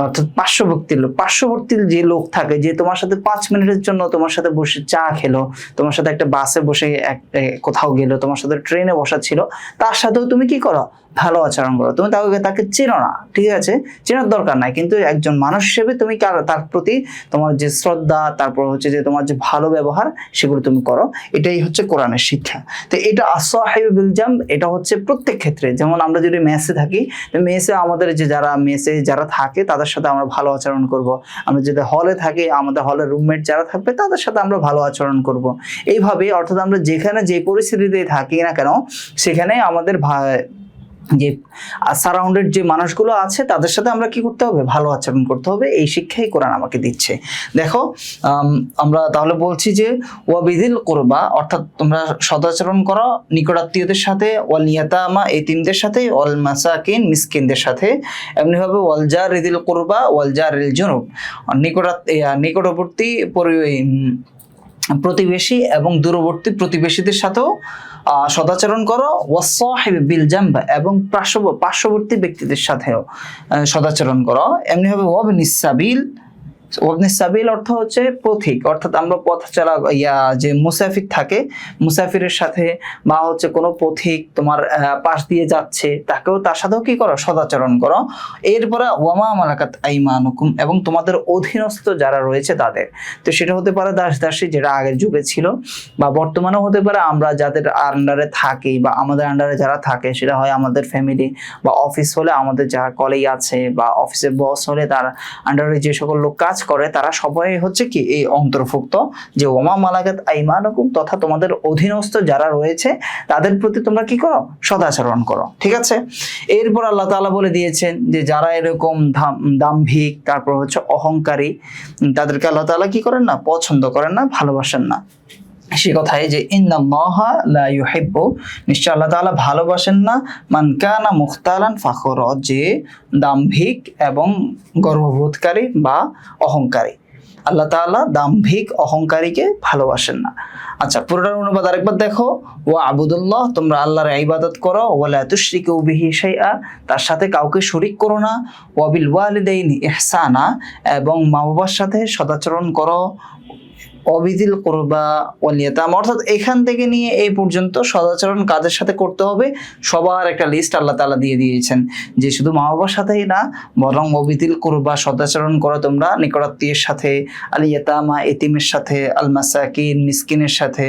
অর্থাৎ পার্শ্ববর্তী যে লোক থাকে, যে তোমার সাথে 5 মিনিটের জন্য তোমার সাথে বসে চা খেলো, তোমার সাথে একটা বাসে বসে কোথাও গেলো, তোমার সাথে ট্রেনে বসা ছিল, তার সাথেও তুমি কি করো, ভালো আচরণ করো। তুমি তাকে চেনো না, ঠিক আছে, চেনার দরকার নাই, কিন্তু একজন মানুষ হিসেবে তুমি তার প্রতি তোমার যে শ্রদ্ধা, তারপর হচ্ছে যে তোমার যে ভালো ব্যবহার, সেগুলো তুমি করো। এটাই হচ্ছে কোরআনের শিক্ষা। তো এটা আসসাহিবু বিল জাম, এটা হচ্ছে প্রত্যেক ক্ষেত্রে। যেমন আমরা যদি মেসে থাকি, মেসে আমাদের যে যারা মেসে যারা থাকে থাকে তাদের সাথে আমরা ভালো আচরণ করব। আমরা যদি হলে থাকি আমাদের হলের রুমমেট যারা থাকবে তাদের সাথে আমরা ভালো আচরণ করব। এইভাবে অর্থাৎ আমরা যেখানে যে পরিস্থিতিতে থাকি না কেন সেখানে আমাদের যে সারাউন্ডেড যে মানুষগুলো আছে তাদের সাথে আমরা কি করতে হবে, ভালো আচরণ করতে হবে। এই শিক্ষাই কোরআন আমাকে দিচ্ছে। দেখো আমরা তাহলে বলছি যে ওয়াবিদিল কুরবা অর্থাৎ তোমরা সদাচরণ করো নিকটাত্মীয়দের সাথে, ওয়াল ইয়াতামা এতিমদের সাথে, ওয়াল মাসাকিন মিসকিনদের সাথে, এমনিভাবে ওয়াল জারিদিল কুরবা ওয়াল জারিল জুনুব নিকটবর্তী প্রতিবেশী এবং দূরবর্তী প্রতিবেশীদের সাথেও সদাচরণ করো, ওয়াসাহিবি বিল জামবা এবং পার্শ্ববর্তী ব্যক্তিদের সাথেও সদাচরণ করো। এমনিভাবে ওয়াবনিস সাবিল অর্থ হচ্ছে পথিক, অর্থাৎ আমরা পথ চলা যে মুসাফির থাকে মুসাফিরের সাথে বা হচ্ছে কোনো পথিক তোমার পাশ দিয়ে যাচ্ছে তার সাথেও কি করো, সদাচরণ করো। এরপরে ওয়ামা মালাকাত আইমানুকুম এবং তোমাদের অধীনস্থ যারা রয়েছে তাদের, তো সেটা হতে পারে দাস দাসী যেটা আগের যুগে ছিল বা বর্তমানেও হতে পারে আমরা যাদের আন্ডারে থাকি বা আমাদের আন্ডারে যারা থাকে সেটা হয় আমাদের ফ্যামিলি বা অফিস হলে আমাদের যারা কলিগ আছে বা অফিসের বস হলে তার আন্ডারে যে সকল লোক কাজ করে তারা সবাই হচ্ছে কি এই অন্তর্ভুক্ত যে ওমা মালাকাত আইমানুকুম তথা তোমাদের অধীনস্থ যারা রয়েছে তাদের প্রতি তোমরা কি করো, সদাচরণ করো। ঠিক আছে। এরপর আল্লাহ তাআলা বলে দিয়েছেন যে যারা এরকম দাম্ভিক তারপর হচ্ছে অহংকারী তাদেরকে আল্লাহ তাআলা কি করেন না, পছন্দ করেন না, ভালোবাসেন না। সে কথাই যে ইন্নাল্লাহা লা ইউহিব্বু নিশ্চয় আল্লাহ তাআলা ভালোবাসেন না মান কানা মুখতালান ফাখরা যে দাম্ভিক এবং গর্ববোধকারী বা অহংকারী। আল্লাহ তাআলা দাম্ভিক অহংকারীকে ভালোবাসেন না। আচ্ছা, পুরোটার অনুবাদ আরেকবার দেখো। ওয়া আবুদুল্লাহ তোমরা আল্লাহর ইবাদত করো, ওয়ালা তুশরিকু বিহি শাইআ তার সাথে কাউকে শরীক করো না, ওয়া বিল ওয়ালিদাইনি ইহসানা এবং মা বাবার সাথে সদাচরণ করো, অবিদিল কুরবা ওয়াল ইয়াতামা অর্থাৎ এখান থেকে নিয়ে এই পর্যন্ত সদাচরণ কাদের সাথে করতে হবে সবার একটা লিস্ট আল্লাহ তাআলা দিয়ে দিয়েছেন যে শুধু মা বাবার সাথেই না বরং অবিদিল কুরবা সদাচরণ করো তোমরা নিকটাত্মীয়ের সাথে, আল ইয়াতামা এতিমের সাথে, আল মাসাকিন মিসকিনের সাথে।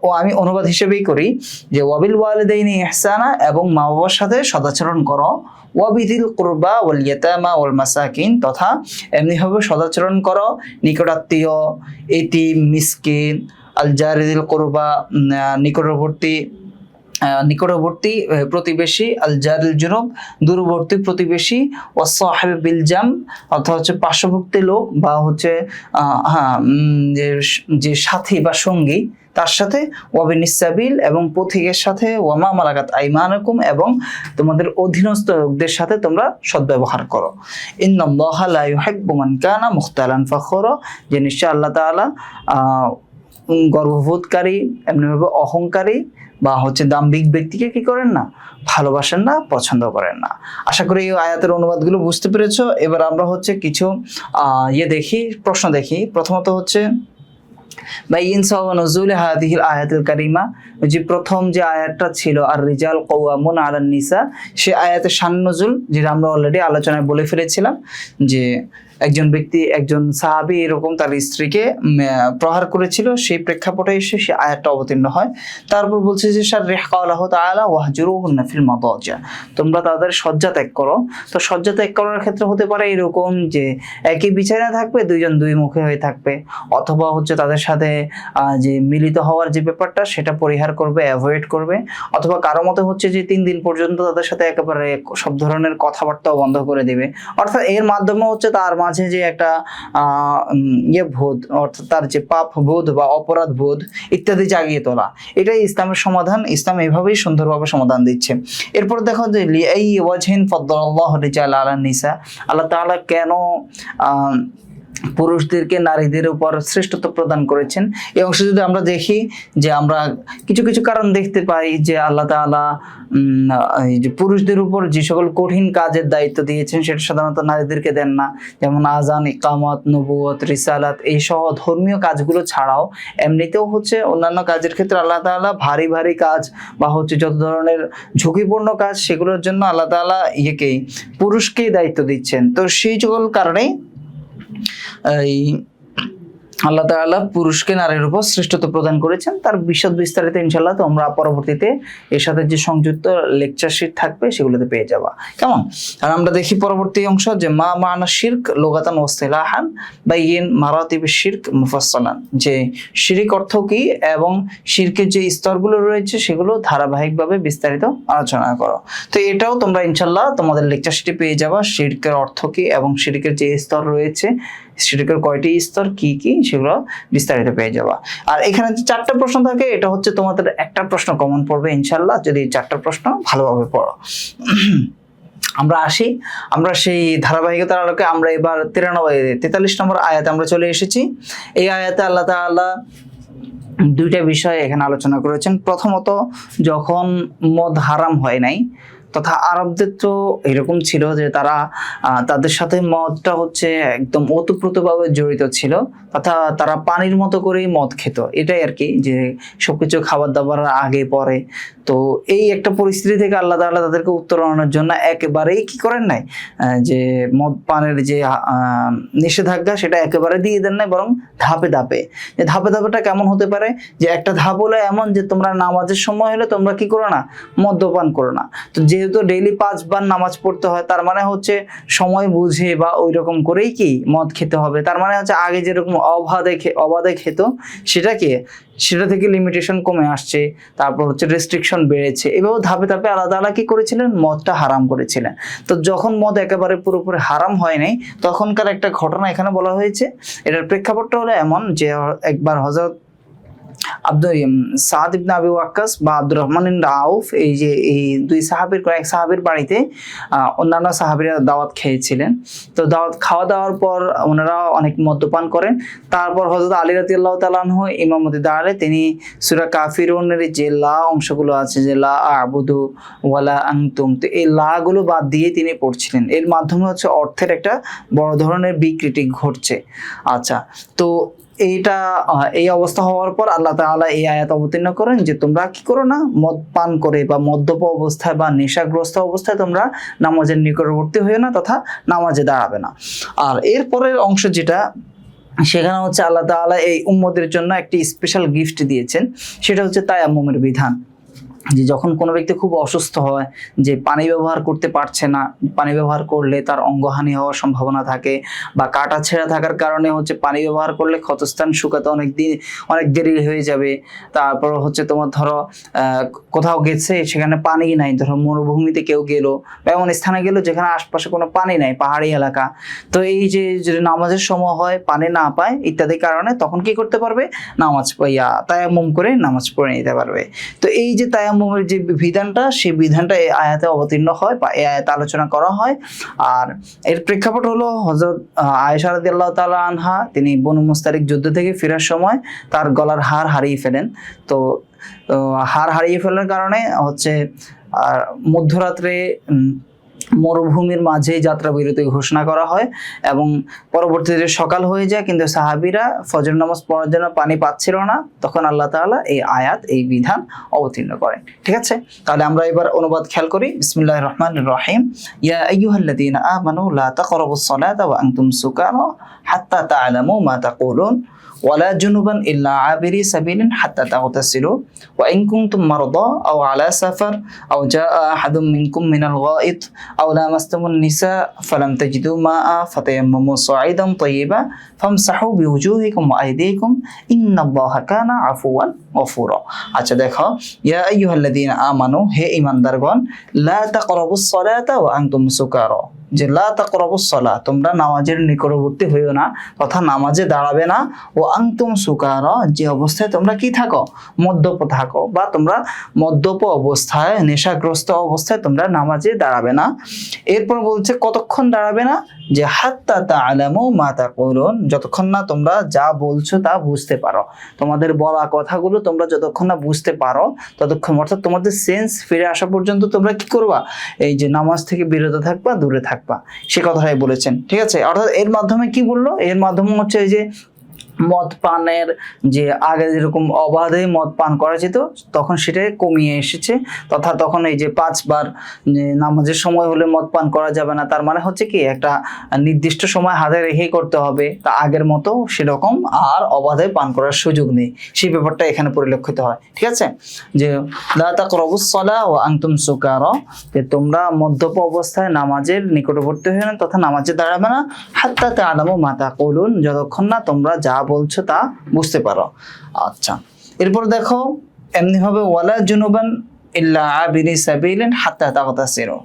তো আমি অনুবাদ হিসেবেই করি যে ওয়াবিল ওয়ালিদাইনি ইহসানা এবং মা বাবার সাথে সদাচরণ করো, ওয়াবিদিল কুরবা ওয়াল ইয়াতামা ওয়াল মাসাকিন তথা এমনিভাবে সদাচরণ করো নিকটাত্মীয় এতিম মিসকিন, আল জারিদিল কুরবা নিকটবর্তী প্রতিবেশী, আল জারিল জুনুব দূরবর্তী প্রতিবেশী, ওয়াসাহিবি বিল জাম অর্থাৎ হচ্ছে পার্শ্ববর্তী লোক বা হচ্ছে যে সাথী বা সঙ্গী তার সাথে, ওয়াবিনিস সাবিল এবং পথিকের সাথে, ওয়ামা মালাকাত আইমানুকুম এবং তোমাদের অধীনস্থ লোকদের সাথে তোমরা সদ্ব্যবহার করো। ইন্নাল্লাহা লা ইউহিব্বু মান কানা মুখতালান ফাখরা যে নিশ্চয় আল্লাহ তাআলা গর্ববোধকারী এমনিভাবে অহংকারী বা হচ্ছে দাম্ভিক ব্যক্তিকে কি করেন না, ভালোবাসেন না, পছন্দ করেন না। আশা করি এই আয়াতের অনুবাদগুলো বুঝতে পেরেছো। এবার আমরা হচ্ছে কিছু প্রশ্ন দেখি। প্রথমত হচ্ছে আয়াতুল কারিমা যে প্রথম যে আয়াতটা ছিল আর রিজাল কওয়ামুন আলান নিসা সে আয়াতের শান নজুল যেটা আমরা অলরেডি আলোচনায় বলে ফেলেছিলাম যে একজন সাহাবী এরকম তার স্ত্রীকে প্রহার করেছিল, সেই প্রেক্ষাপটে এসে সে আয়াতটা অবতীর্ণ হয়। তারপর বলছে যে আল্লাহু তাআলা ওয়াহজুরুহুন্না ফিল মাদাজিয়া তোমরা তাদের শয্যা ত্যাগ করো। তো শয্যা ত্যাগ করার ক্ষেত্রে হতে পারে এরকম যে একই বিছানায় থাকবে, দুইজন দুই মুখে হয়ে থাকবে, অথবা হচ্ছে তাদের সাথে যে মিলিত হওয়ার যে ব্যাপারটা সেটা পরিহার করবে, অ্যাভয়েড করবে, অথবা কারো মতে হচ্ছে যে 3 দিন পর্যন্ত তাদের সাথে একেবারে সব ধরনের কথাবার্তাও বন্ধ করে দিবে। অর্থাৎ এর মাধ্যমে হচ্ছে তার মাঝে যে একটা বোধ অর্থাৎ তার যে পাপ বোধ বা অপরাধ বোধ ইত্যাদি জাগিয়ে তোলা, এটাই ইসলামের সমাধান। ইসলাম এইভাবেই সুন্দরভাবে সমাধান দিচ্ছে। এরপর দেখো যে এই ওয়াজহিন ফাদ্দালাল্লাহু রিজাল আলান নিসা আল্লাহ তাআলা কেন পুরুষদেরকে নারীদের উপর শ্রেষ্ঠত্ব প্রদান করেছেন এই অংশ যদি আমরা দেখি যে আমরা কিছু কিছু কারণ দেখতে পাই যে আল্লাহ তাআলা যে পুরুষদের উপর যে সকল কঠিন কাজের দায়িত্ব দিয়েছেন সেটা সাধারণত নারীদেরকে দেন না, যেমন আজান, ইকামত, নবুয়ত, রিসালাত এই সহ ধর্মীয় কাজগুলো ছাড়াও এমনিতেও হচ্ছে অন্যান্য কাজের ক্ষেত্রে আল্লাহ তাআলা ভারী ভারী কাজ বা হচ্ছে যত ধরনের ঝুঁকিপূর্ণ কাজ সেগুলোর জন্য আল্লাহ তাআলা পুরুষকেই দায়িত্ব দিচ্ছেন। তো সেই সকল কারণেই আল্লাহ তাআলা পুরুষকে নারীর উপর শ্রেষ্ঠত্ব প্রদান করেছেন। তার বিশদ বিস্তারিত ইনশাআল্লাহ তোমরা পরবর্তীতে এর সাথে যে সংযুক্ত লেকচার শিট থাকবে সেগুলোতে পেয়ে যাবা, কেমন? আর আমরা দেখি পরবর্তী অংশ যে মা মানা শিরক লুগাতান ওয়া ইসতিলাহান বাইয়িন মারাতিবিশ শিরক মুফাসসালান, যে শিরক অর্থ কি এবং শিরকের যে স্তরগুলো রয়েছে সেগুলো ধারাবাহিকভাবে বিস্তারিত আলোচনা করো। তো এটাও তোমরা ইনশাআল্লাহ তোমাদের লেকচার শিটে পেয়ে যাবা, শিরকের অর্থ কি এবং শিরকের যে স্তর রয়েছে, শিরকের কয়টি স্তর কি কি সেগুলো বিস্তারিত পেয়ে যাবা। আর এখানে যে 4টা প্রশ্ন থাকে এটা হচ্ছে তোমাদের একটা প্রশ্ন কমন পড়বে ইনশাআল্লাহ, যদি 4টা প্রশ্ন ভালোভাবে পড়ো। আমরা আসি, আমরা সেই ধারাবাহিকতার আলোকে আমরা এবার 43 নম্বর আয়াতে আমরা চলে এসেছি। এই আয়াতে আল্লাহ তাআলা দুইটা বিষয় এখানে আলোচনা করেছেন। প্রথমত, যখন মদ হারাম হয় নাই, তথা আরবদের তো এরকম ছিল যে তারা তাদের সাথে মদটা হচ্ছে একদম ওতপ্রোতভাবে জড়িত ছিল, তথা তারা পানির মতো করেই মদ খেত, এটাই আর কি, যে সবকিছু খাবার দাবার আগে পরে। তো এই একটা পরিস্থিতি থেকে আল্লাহ তাআলা তাদেরকে উত্তরণের জন্য একেবারেই কি করেন নাই, যে মদ পানের যে নিষেধাজ্ঞা সেটা একেবারে দিয়ে দেন নাই, বরং ধাপে ধাপে। যে ধাপে ধাপেটা কেমন হতে পারে, যে একটা ধাপ হলো এমন যে তোমরা নামাজের সময় হলে তোমরা কি করো না, মদ্যপান করো না। তো যেহেতু ডেইলি 5 বার নামাজ পড়তে হয়, তার মানে হচ্ছে সময় বুঝে বা ওই রকম করেই কি মদ খেতে হবে। তার মানে হচ্ছে আগে যেরকম অবাধে খেত সেটা থেকে লিমিটেশন কমে আসছে, তারপর হচ্ছে রেস্ট্রিকশন বেড়েছে। এভাবে ধাপে ধাপে আল্লাহ তাআলা কি করেছিলেন, মদটা হারাম করেছিলেন। তো যখন মদ একেবারে পুরোপুরি হারাম হয় নাই, তখনকার একটা ঘটনা এখানে বলা হয়েছে। এটার প্রেক্ষাপটটা হলো এমন যে একবার হযরত সাদ ইবনে আবি ওয়াক্কাস বা আব্দুর রহমান ইবনে আউফ, এই দুই সাহাবীর কয়েক সাহাবীর বাড়িতে অন্যান্য সাহাবীরা দাওয়াত খেয়েছিলেন। তো দাওয়াত খাওয়া দাওয়ার পর ওনারা অনেক মদ্যপান করেন। তারপর হযরত আলী রাদিয়াল্লাহু তাআলা আনহু ইমামতি দাঁড়ালে তিনি সূরা কাফিরুনের যে লা অংশগুলো আছে, যে লা আ'বুদু ওয়ালা আনতুম, তো এই লা গুলো বাদ দিয়ে তিনি পড়ছিলেন। এর মাধ্যমে হচ্ছে অর্থের একটা বড় ধরনের বিকৃতি ঘটছে। আচ্ছা, তো এই অবস্থা হওয়ার পর আল্লাহ তাআলা এই আয়াত অবতীর্ণ করেন যে তোমরা কি করো না, মদ পান করে বা মদ্যপ অবস্থায় বা নেশাগ্রস্ত অবস্থায় তোমরা নামাজের নিকটবর্তী হইও না, তথা নামাজে দাঁড়াবে না। আর এরপরের অংশ যেটা, সেখানে হচ্ছে আল্লাহ তাআলা এই উম্মতের জন্য একটি স্পেশাল গিফট দিয়েছেন, সেটা হচ্ছে তায়াম্মুমের বিধান। যে যখন কোনো ব্যক্তি খুব অসুস্থ হয়, যে পানি ব্যবহার করতে পারছে না, পানি ব্যবহার করলে তার অঙ্গহানি হওয়ার সম্ভাবনা থাকে, বা কাটা ছেঁড়া থাকার কারণে হচ্ছে পানি ব্যবহার করলে ক্ষতস্থান শুকাতে অনেক দেরি হয়ে যাবে। তারপর হচ্ছে তোমার ধরো কোথাও গেছে সেখানে পানি নাই, ধরো মরুভূমিতে কেউ গেল বা এমন স্থানে গেল যেখানে আশপাশে কোনো পানি নাই, পাহাড়ি এলাকা। তো এই যে নামাজের সময় হয় পানি না পায় ইত্যাদি কারণে, তখন কি করতে পারবে, নামাজ তায়াম্মুম করে নামাজ পড়ে নিতে পারবে। তো এই যে তায়াম্মুমের যে বিধানটা, সেই বিধানটা এই আয়াতে অবতীর্ণ হয় বা এই আয়াতে আলোচনা করা হয়। আর এর প্রেক্ষাপট হলো হযরত আয়েশা রাদিয়াল্লাহু তাআলা আনহা, তিনি বনু মুস্তালিক যুদ্ধ থেকে ফেরার সময় তার গলার হার হারিয়ে ফেলেন। তো হার হারিয়ে ফেলার কারণে হচ্ছে মধ্যরাত্রে মরুভূমির মাঝে যাত্রা বিরতি ঘোষণা করা হয় এবং পরবর্তীতে সকাল হয়ে যায়, কিন্তু সাহাবীরা ফজর নামাজ পড়ার জন্য পানি পাচ্ছিল না। তখন আল্লাহ তাআলা এই আয়াত, এই বিধান অবতীর্ণ করেন। ঠিক আছে, তাহলে আমরা এবার অনুবাদ খেয়াল করি। বিসমিল্লাহির রহমানির রহিম। ইয়া আইয়ুহাল্লাযীনা আমানু লা তাকরাবুস সালাতা ওয়া আনতুম সুকারা হাত্তা তা'লামু মা তাকুলুন ওয়ালা জুনুবান ইল্লা আবিরি সাবিলিন হাত্তা তাগতাসিলু ওয়া ইন কুনতুম মারদা আও আলা সাফার আও জাআ আহাদুম মিনকুম মিনাল গায়িত আও লামাসতুমুন নিসা ফালাম তাজিদু মাআ ফাতায়াম্মামু সাঈদান তাইয়্যিবা ফামসাহু বিউজুহিকুম ওয়া আইদিকুম ইন্নাল্লাহা কানা আফুওয়ান গফুরা। আচ্ছা দেখো, ইয়া আইয়ুহাল্লাযীনা আমানু, হে ঈমানদারগণ, লা তাকরাবুস সালাতা ওয়া আনতুম সুকারা, যে লা তাকরাবুস সালাত, তোমরা নামাজের নিকটবর্তী হইও না, তথা নামাজে দাঁড়াবে না, ও আনতুম সুকারা, যে অবস্থায় তোমরা কি থাকো, মদ্যপ থাকো, বা তোমরা মদ্যপ অবস্থায়, নেশাগ্রস্ত অবস্থায় তোমরা নামাজে দাঁড়াবে না। এরপর বলছে কতক্ষণ দাঁড়াবে না, যে হাত্তা তা'লামু মা তাকুলুন, যতক্ষণ না তোমরা যা বলছো তা বুঝতে পারো। তোমাদের বলা কথাগুলো তোমরা যতক্ষণ না বুঝতে পারো ততক্ষণ, অর্থাৎ তোমাদের সেন্স ফিরে আসা পর্যন্ত তোমরা কি করবা, এই যে নামাজ থেকে বিরত থাকবা, দূরে থাকবা, সে কথাটাই বলেছেন। ঠিক আছে, অর্থাৎ এর মাধ্যমে কি বললো, এর মাধ্যমে হচ্ছে এই যে মদ পানের যে আগে যেরকম অবাধে মদ পান করা যেত তখন সেটা কমিয়ে এসেছে, তথা তখন এই যে 5 বার নামাজের সময় হলে মদ পান করা যাবে না, তার মানে হচ্ছে কি একটা নির্দিষ্ট সময় হাতে রেখেই করতে হবে, তা আগের মতো সেরকম আর অবাধে পান করার সুযোগ নেই, সেই ব্যাপারটা এখানে পরিলক্ষিত হয়। ঠিক আছে, যে লা তাকরাবুস সালাহ ওয়া আনতুম সুকারা, যে তোমরা মদ্যপ অবস্থায় নামাজের নিকটবর্তী হও না তথা নামাজে দাঁড়াবে না, হাত্তা তা'লামু মা তাকুলুন, যতক্ষণ না তোমরা যা বলছো তা বুঝতে পারো। আচ্ছা, এরপর দেখো এমনি ভাবে ওয়ালা জুনুবান ইল্লা আবিরি সাবিলিন হাত্তা তাগতাসিরু।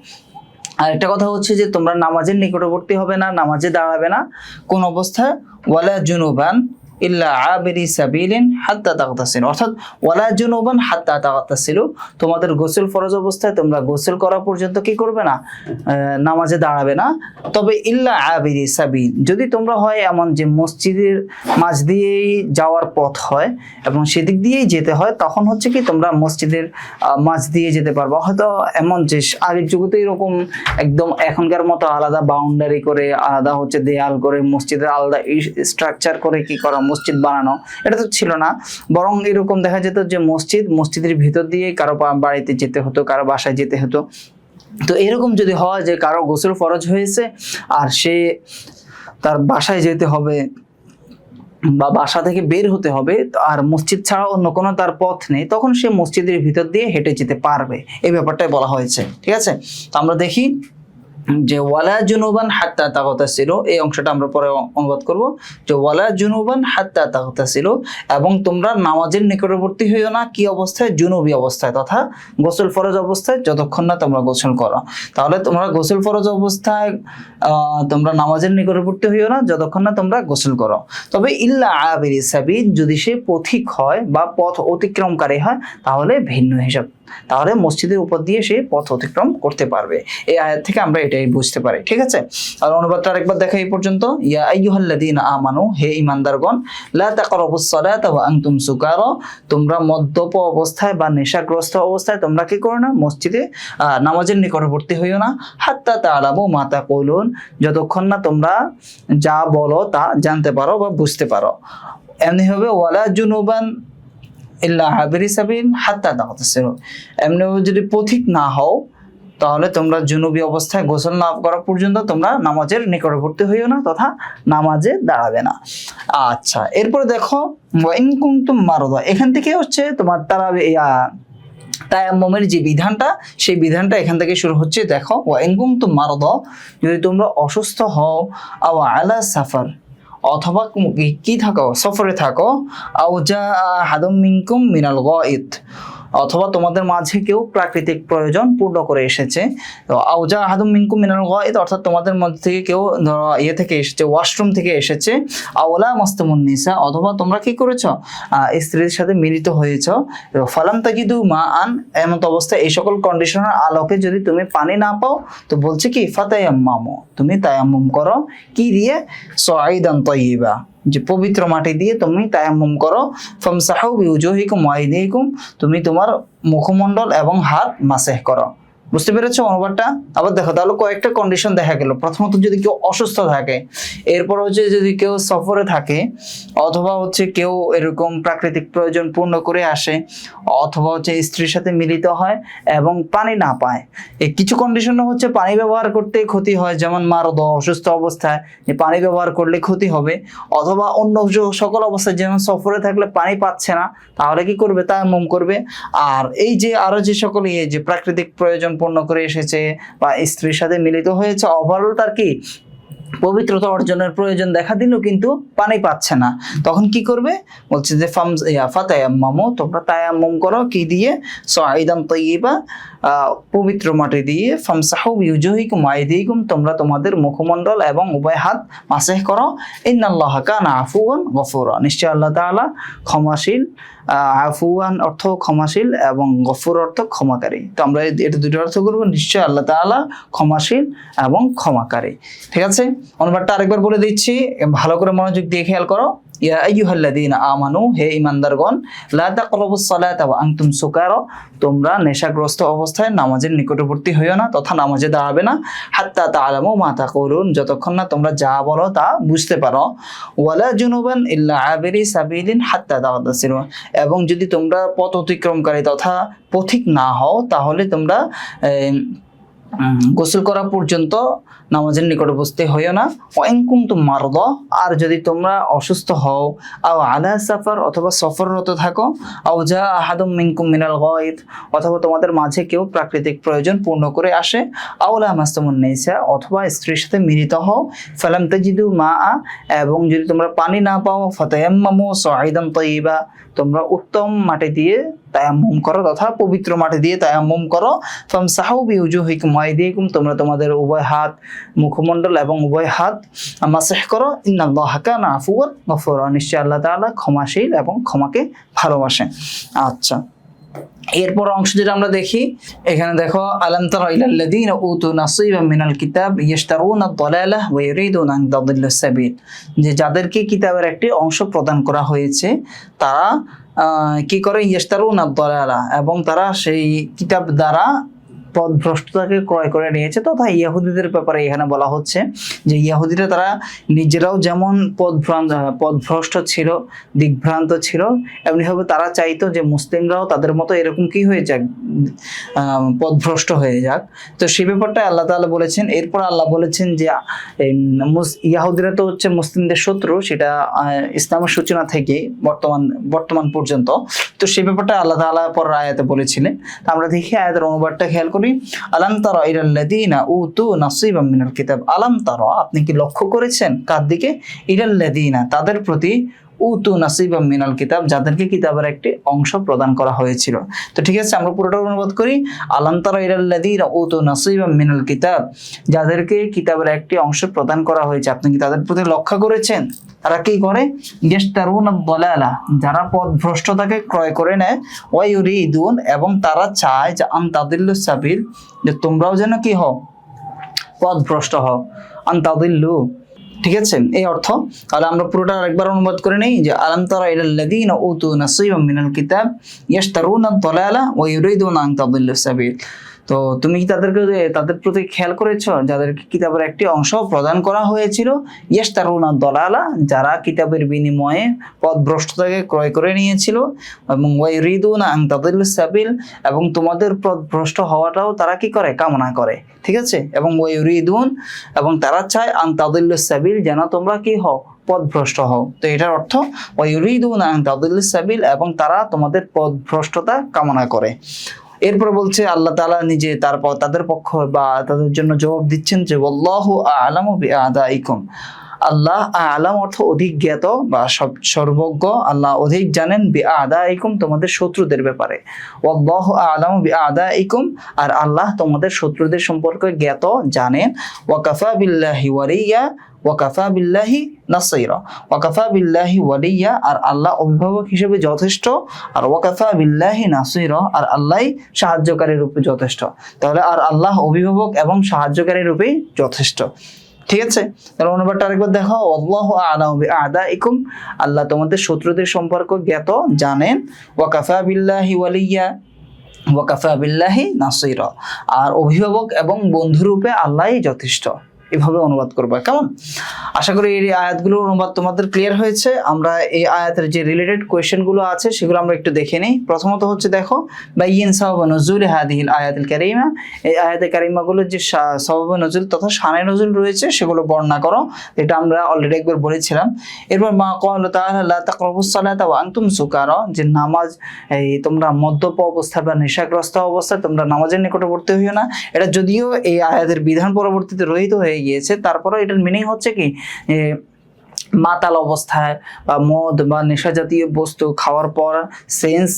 আর একটা কথা হচ্ছে যে তোমরা নামাজের নিকটবর্তী হবে না, নামাজে দাঁড়াবে না কোন অবস্থায়, ওয়ালা জুনুবান ইল্লা আবিরি সাবিলিন হাত্তা তাগতাসিলু, অর্থাৎ ওয়ালা জুনুবান হাত্তা তাগতাসিলু, তোমাদের গোসল ফরজ অবস্থায় তোমরা গোসল করা পর্যন্ত কি করবে না, নামাজে দাঁড়াবে না। তবে ইল্লা আবিরি সাবিল, যদি তোমরা হয় এমন যে মসজিদের মাঝ দিয়েই যাওয়ার পথ হয় এবং সেদিক দিয়েই যেতে হয়, তখন হচ্ছে কি তোমরা মসজিদের মাঝ দিয়ে যেতে পারবা। হয়তো এমন যে আগের যুগে তো এরকম একদম এখনকার মতো আলাদা বাউন্ডারি করে, আলাদা হচ্ছে দেয়াল করে, মসজিদের আলাদা স্ট্রাকচার করে কি করা মসজিদ বানানো, এটা তো ছিল না। বরং এরকম দেখা যেত যে মসজিদের ভিতর দিয়ে কারো বাড়িতে যেতে হতো, কারো বাসায় যেতে হতো। তো এরকম যদি হয় যে কারো গোসল ফরজ হয়েছে আর সে তার বাসায় যেতে হবে বা বাসা থেকে বের হতে হবে আর মসজিদ ছাড়া অন্য কোনো তার পথ নেই, তখন সে মসজিদের ভিতর দিয়ে হেঁটে যেতে পারবে, এই ব্যাপারটাই বলা হয়েছে। ঠিক আছে, তো আমরা দেখি যে ওয়ালা জুনুবান হাত্তা তাগতাসিলু, এই অংশটা আমরা পরে অনুবাদ করব, যে ওয়ালা জুনুবান হাত্তা তাগতাসিলু, এবং তোমরা নামাজের নিকটবর্তী হইও না কি অবস্থায়, জুনুবি অবস্থায় তথা গোসল ফরজ অবস্থায়, যতক্ষণ না তোমরা গোসল করো। তাহলে তোমরা গোসল ফরজ অবস্থায় তোমরা নামাজের নিকটবর্তী হইও না যতক্ষণ না তোমরা গোসল করো। তবে ইল্লা আবিরি সাবিল, যদি সে পথিক হয় বা পথ অতিক্রমকারী হয় তাহলে ভিন্ন হিসাব, তাহলে মসজিদের উপর দিয়ে সে পথ অতিক্রম করতে পারবে। এই আয়াত থেকে আমরা এটাই বুঝতে পারি। ঠিক আছে, আর অনুবাদটা আরেকবার দেখা এই পর্যন্ত, ইয়া আইয়ুহাল্লাযীনা আমানু, হে ঈমানদারগণ, লা তাকরাবুস সালাতা ওয়া আনতুম সুকারা, তোমরা মদ্যপ অবস্থায় বা নেশাগ্রস্ত অবস্থায় তোমরা কি করো না, মসজিদে নামাজের নিকটবর্তী হইও না, হাত্তা তা'লামু মা তাকুলুন, যতক্ষণ না তোমরা যা বলো তা জানতে পারো বা বুঝতে পারো। এমনি হবে ওয়ালা জুনুবান ইল্লা আবিরি সাবিল হাত্তা তাগতাসিলু, এমনি যদি পথিক না হও তাহলে তোমরা জুনুবি অবস্থায় গোসল না করা পর্যন্ত তোমরা নামাজের নিকটবর্তী হইও না তথা নামাজে দাঁড়াবে না। আচ্ছা, এরপরে দেখো ওয়া ইন কুনতুম মারদা, এখান থেকে হচ্ছে তোমার তায়াম্মুমের যে বিধানটা, সেই বিধানটা এখান থেকে শুরু হচ্ছে। দেখো ওয়া ইন কুনতুম মারদা, যদি তোমরা অসুস্থ হও, আও আলা সাফার, অথবা কি থাকো, সফরে থাকো, আও জা আহাদুম মিনকুম মিনাল গায়িত, অথবা তোমাদের মাঝে কেউ প্রাকৃতিক প্রয়োজন পূর্ণ করে এসেছে, তো আও জা আহাদুম মিনকুম মিনাল গায়িত, অর্থাৎ তোমাদের মধ্যে থেকে কেউ ইয়ে থেকে এসেছে, ওয়াশরুম থেকে এসেছে, আওলা মাসতুমুন নিসা, অথবা তোমরা কি করেছো, স্ত্রীর সাথে মিলিত হয়েছো, ফালাম তাজিদু মা আন, এমন অবস্থায় এই সকল কন্ডিশনের আলোকে যদি তুমি পানি না পাও, তো বলছে কি ফাতায়াম্মামু, তুমি তায়াম্মুম করো, কি দিয়ে, সাঈদান তাইয়্যিবা, যে পবিত্র মাটি দিয়ে তুমি তায়াম্মুম করো, ফামসাহু বিউজুহিকুম ওয়া আইদিকুম, তুমি তোমার মুখমণ্ডল এবং হাত মাসেহ করো। বুঝতে পেরেছো অনুবাদটা? আবার দেখো, তাহলে কয়েকটা কন্ডিশন দেখা গেল। প্রথমত যদি কেউ অসুস্থ থাকে, এরপর হচ্ছে যদি কেউ সফরে থাকে, অথবা হচ্ছে কেউ এরকম প্রাকৃতিক প্রয়োজন পূর্ণ করে আসে, অথবা হচ্ছে স্ত্রীর সাথে মিলিত হয় এবং পানি না পায়। এই কিছু কন্ডিশন হচ্ছে পানি ব্যবহার করতে ক্ষতি হয়, যেমন মারদ, অসুস্থ অবস্থায় যে পানি ব্যবহার করলে ক্ষতি হবে, অথবা অন্য সকল অবস্থায় যেমন সফরে থাকলে পানি পাচ্ছে না, তাহলে কি করবে, তায়াম্মুম করবে। আর এই যে আরো যে সকল যে প্রাকৃতিক প্রয়োজন পূর্ণ করে এসেছে বা স্ত্রীর সাথে মিলিত হয়েছে, ওভারঅল তার কি পবিত্রতা অর্জনের প্রয়োজন দেখা দিল কিন্তু পানি পাচ্ছে না, তখন কি করবে, বলছে যে ফাতায়াম্মামু, তোমরা তায়াম্মুম করো কি দিয়ে, সাঈদান তাইয়্যিবা, পবিত্র মাটি দিয়ে, ফামসাহু বিউজুহিকুম ওয়া আইদিকুম, তোমরা তোমাদের মুখমণ্ডল এবং উভয় হাত মাসেহ করো, ইন্নাল্লাহা কানা আফুওয়ান গফুরা, নিশ্চয় আল্লাহ তাআলা ক্ষমাশীল, আফুয়ান অর্থ ক্ষমাশীল এবং গফুর অর্থ ক্ষমাকারী। তো আমরা এটা দুটো অর্থ করবো, নিশ্চয় আল্লাহ তাআলা ক্ষমাশীল এবং ক্ষমাকারী। ঠিক আছে, অনুবাদটা আরেকবার বলে দিচ্ছি, ভালো করে মনোযোগ দিয়ে খেয়াল করো। ইয়া আইয়ুহাল্লাযীনা আমানু, হে ঈমানদারগণ, লা তাকরাবুস সালাতা ওয়া আনতুম সুকারা, তোমরা নেশাগ্রস্ত অবস্থায় নামাজের নিকটবর্তী হইও না তথা নামাজে দাঁড়াবে না, হাত্তা তা'লামু মা তাকুলুন, যতক্ষণ না তোমরা যা বলো তা বুঝতে পারো, ওয়ালা জুনুবান ইল্লা আবিরি সাবিলিন হাত্তা তাগতাসিলু, এবং যদি তোমরা পথ অতিক্রমকারী তথা পথিক না হও তাহলে তোমরা গোসল করা পর্যন্ত নামাজের নিকট উপস্থিত হইও না। ওয়াইন কুনতুম মারদা, আর যদি তোমরা অসুস্থ হও, আও আলা সাফার, অথবা সফররত থাকো, আও জা আহাদুম মিনকুম মিনাল গায়ত, অথবা তোমাদের মাঝে কেউ প্রাকৃতিক প্রয়োজন পূর্ণ করে আসে, আও লামাসতুমুন নিসা, অথবা স্ত্রীর সাথে মিলিত হও, ফালাম তাজিদু মাআ, এবং যদি তোমরা পানি না পাও, ফাতায়াম্মামু সাঈদান তাইয়্যিবা, তোমরা উত্তম মাটি দিয়ে তায়াম্মুম করো তথা পবিত্র মাটি দিয়ে তায়াম্মুম করো, ফামসাহু বিউজুহিকুম ওয়া আইদিকুম, তোমরা তোমাদের উভয় হাত, মুখমণ্ডল এবং উভয় হাত মাসহ করো, ইন্নাল্লাহা কানা আফুওয়ান গফুরা, নিশ্চয় আল্লাহ তাআলা ক্ষমাশীল এবং ক্ষমাকে ভালোবাসেন। আচ্ছা, এরপর অংশ যেটা আমরা দেখি, এখানে দেখো, আলাম তারা ইলাল্লাযীনা উতু নাসীবাম মিনাল কিতাব ইশতারুনা আদ-দালালাহ ওয়া ইউরিদুনা আন তাদিল্লুস সাবিল, যে যাদেরকে কিতাবের একটি অংশ প্রদান করা হয়েছে তারা কি করে, ইশতারুনা আদ-দালালাহ, এবং তারা সেই কিতাব দ্বারা পথভ্রষ্টতাকে ক্রয় করে নিয়েছে। তথা ইহুদিদের ব্যাপারে এখানে বলা হচ্ছে যে ইহুদিরা তারা নিজেরাও যেমন পথভ্রষ্ট ছিল, দিকভ্রান্ত ছিল, এমনিভাবে তারা চাইতো যে মুসলিমরাও তাদের মতো এরকম কি হয়ে যাক, পথভ্রষ্ট হয়ে যাক। তো সেই ব্যাপারটা আল্লাহ তাআলা বলেছেন। এরপর আল্লাহ বলেছেন যে ইহুদিরা তো হচ্ছে মুসলিমদের শত্রু, সেটা ইসলামের সূচনা থেকে বর্তমান পর্যন্ত। তো সেই ব্যাপারটা আল্লাহ তাআলা পর আয়াতে বলেছিলেন। আমরা দেখি আয়াতের অনুবাদটা খেয়াল করি। আলাম তারা ইলাল্লাযীনা উতু নাসীবাম মিনাল কিতাব, আলাম তারা, আপনি কি লক্ষ্য করেছেন কার দিকে, ইলাল্লাযীনা, তাদের প্রতি, উতু নাসীবাম মিনাল কিতাব, যাদেরকে কিতাবের একটি অংশ প্রদান করা হয়েছিল। তো ঠিক আছে, আমরা পুরোটা অনুবাদ করি। আলাম তারা ইলাল্লাযীনা উতু নাসীবাম মিনাল কিতাব, যাদেরকে কিতাবের একটি অংশ প্রদান করা হয়েছে, আপনি কি তাদের প্রতি লক্ষ্য করেছেন? তারা কি করে, ইশতারুনা আদ-দালালা, যারা পথভ্রষ্টতাকে ক্রয় করে নেয়, ওয়া ইউরিদুন, এবং তারা চায় যে আন তাদিল্লুস সাবিল, যে তোমরাও যেন কি হও, পথভ্রষ্ট হও, আন তাদিল্লু। ঠিক আছে, এই অর্থ। তাহলে আমরা পুরোটা আরেকবার অনুবাদ করে নেই যে আলাম তারা ইলাল্লাযীনা উতু নাসীবাম মিনাল কিতাব ইশতারুনা আদ-দালালা ওয়া ইউরিদুনা আন তাদিল্লুস সাবিল। তো তুমি কি তাদের প্রতি খেয়াল করেছো, যাদেরকে কিতাবের একটি অংশ প্রদান করা হয়েছিল, ইশতারুনা আদ-দালালা, যারা কিতাবের বিনিময়ে পথভ্রষ্টতাকে ক্রয় করে নিয়েছিল, এবং ওয়া ইউরিদুনা আন তাদিল্লুস সাবিল, এবং তোমাদের পথভ্রষ্ট হওয়াটাও তারা কি করে, কামনা করে। ঠিক আছে, এবং ওয়া ইউরিদুন, এবং তারা চায় আন তাদিল্লুস সাবিল, যেন তোমরা কি হও, পথভ্রষ্ট হও। তো এটার অর্থ ওয়া ইউরিদুনা আন তাদিল্লুস সাবিল, এবং তারা তোমাদের পথভ্রষ্টতা কামনা করে। এরপর বলছে আল্লাহ তাআলা নিজে তারপর তাদের পক্ষ বা তাদের জন্য জবাব দিচ্ছেন যে ওয়াল্লাহু আ'লামু বিআদাইকুম, আল্লাহ আ'লাম অর্থ অধিক জ্ঞাত বা সর্বজ্ঞ, আল্লাহ অধিক জানেন, বিআদাইকুম, তোমাদের শত্রুদের ব্যাপারে। ওয়াল্লাহু আ'লামু বিআদাইকুম, আর আল্লাহ তোমাদের শত্রুদের সম্পর্কে জ্ঞাত, জানেন। ওয়াকাফা বিল্লাহি ওয়ালিয়া ওয়াকাফা বিল্লাহি নাসীরা, ওয়াকাফা বিল্লাহি ওয়ালিয়া, আর আল্লাহ অভিভাবক হিসেবে যথেষ্ট, আর ওয়াকাফা বিল্লাহি নাসীরা, আর আল্লাহ সাহায্যকারী রূপে যথেষ্ট। তাহলে আর আল্লাহ অভিভাবক এবং সাহায্যকারী রূপেই যথেষ্ট। ঠিক আছে, তাহলে অনুবাদটা আরেকবার দেখো। আল্লাহু আ'লামু বিআদাইকুম, আল্লাহ তোমাদের শত্রুদের সম্পর্ক জ্ঞাত, জানেন। ওয়াকাফা বিল্লাহি ওয়ালিয়া ওয়াকাফা বিল্লাহি নাসীরা, আর অভিভাবক এবং বন্ধুরূপে আল্লাহই যথেষ্ট। এভাবে অনুবাদ করবা, কেমন? আশা করি এই আয়াতগুলোর অনুবাদ তোমাদের ক্লিয়ার হয়েছে। আমরা এই আয়াতের যে রিলেটেড কোয়েশ্চেনগুলো আছে সেগুলো আমরা একটু দেখে নিই। প্রথমত হচ্ছে দেখো, বাইয়িন সাবাব নুজুল হাদিহিল আয়াতুল কারীমা, এই আয়াতে কারিমাগুলোর যে সাবাব নজুল তথা শানে নজুল রয়েছে সেগুলো বর্ণনা করো, এটা আমরা অলরেডি একবার বলেছিলাম। এরপর মা ক্বালা তাআলা লা তাকরাবুস সালাতা ওয়া আনতুম সুকারা, যে নামাজ, এই তোমরা মদ্যপ অবস্থায় বা নেশাগ্রস্ত অবস্থায় তোমরা নামাজের নিকটবর্তী হইও না। এটা যদিও এই আয়াতের বিধান পরবর্তীতে রহিত হয়ে গিয়েছে, তারপরে এটার মিনিং হচ্ছে কি, মাতাল অবস্থায় বা মদ বা নেশা জাতীয় বস্তু খাওয়ার পর সেন্স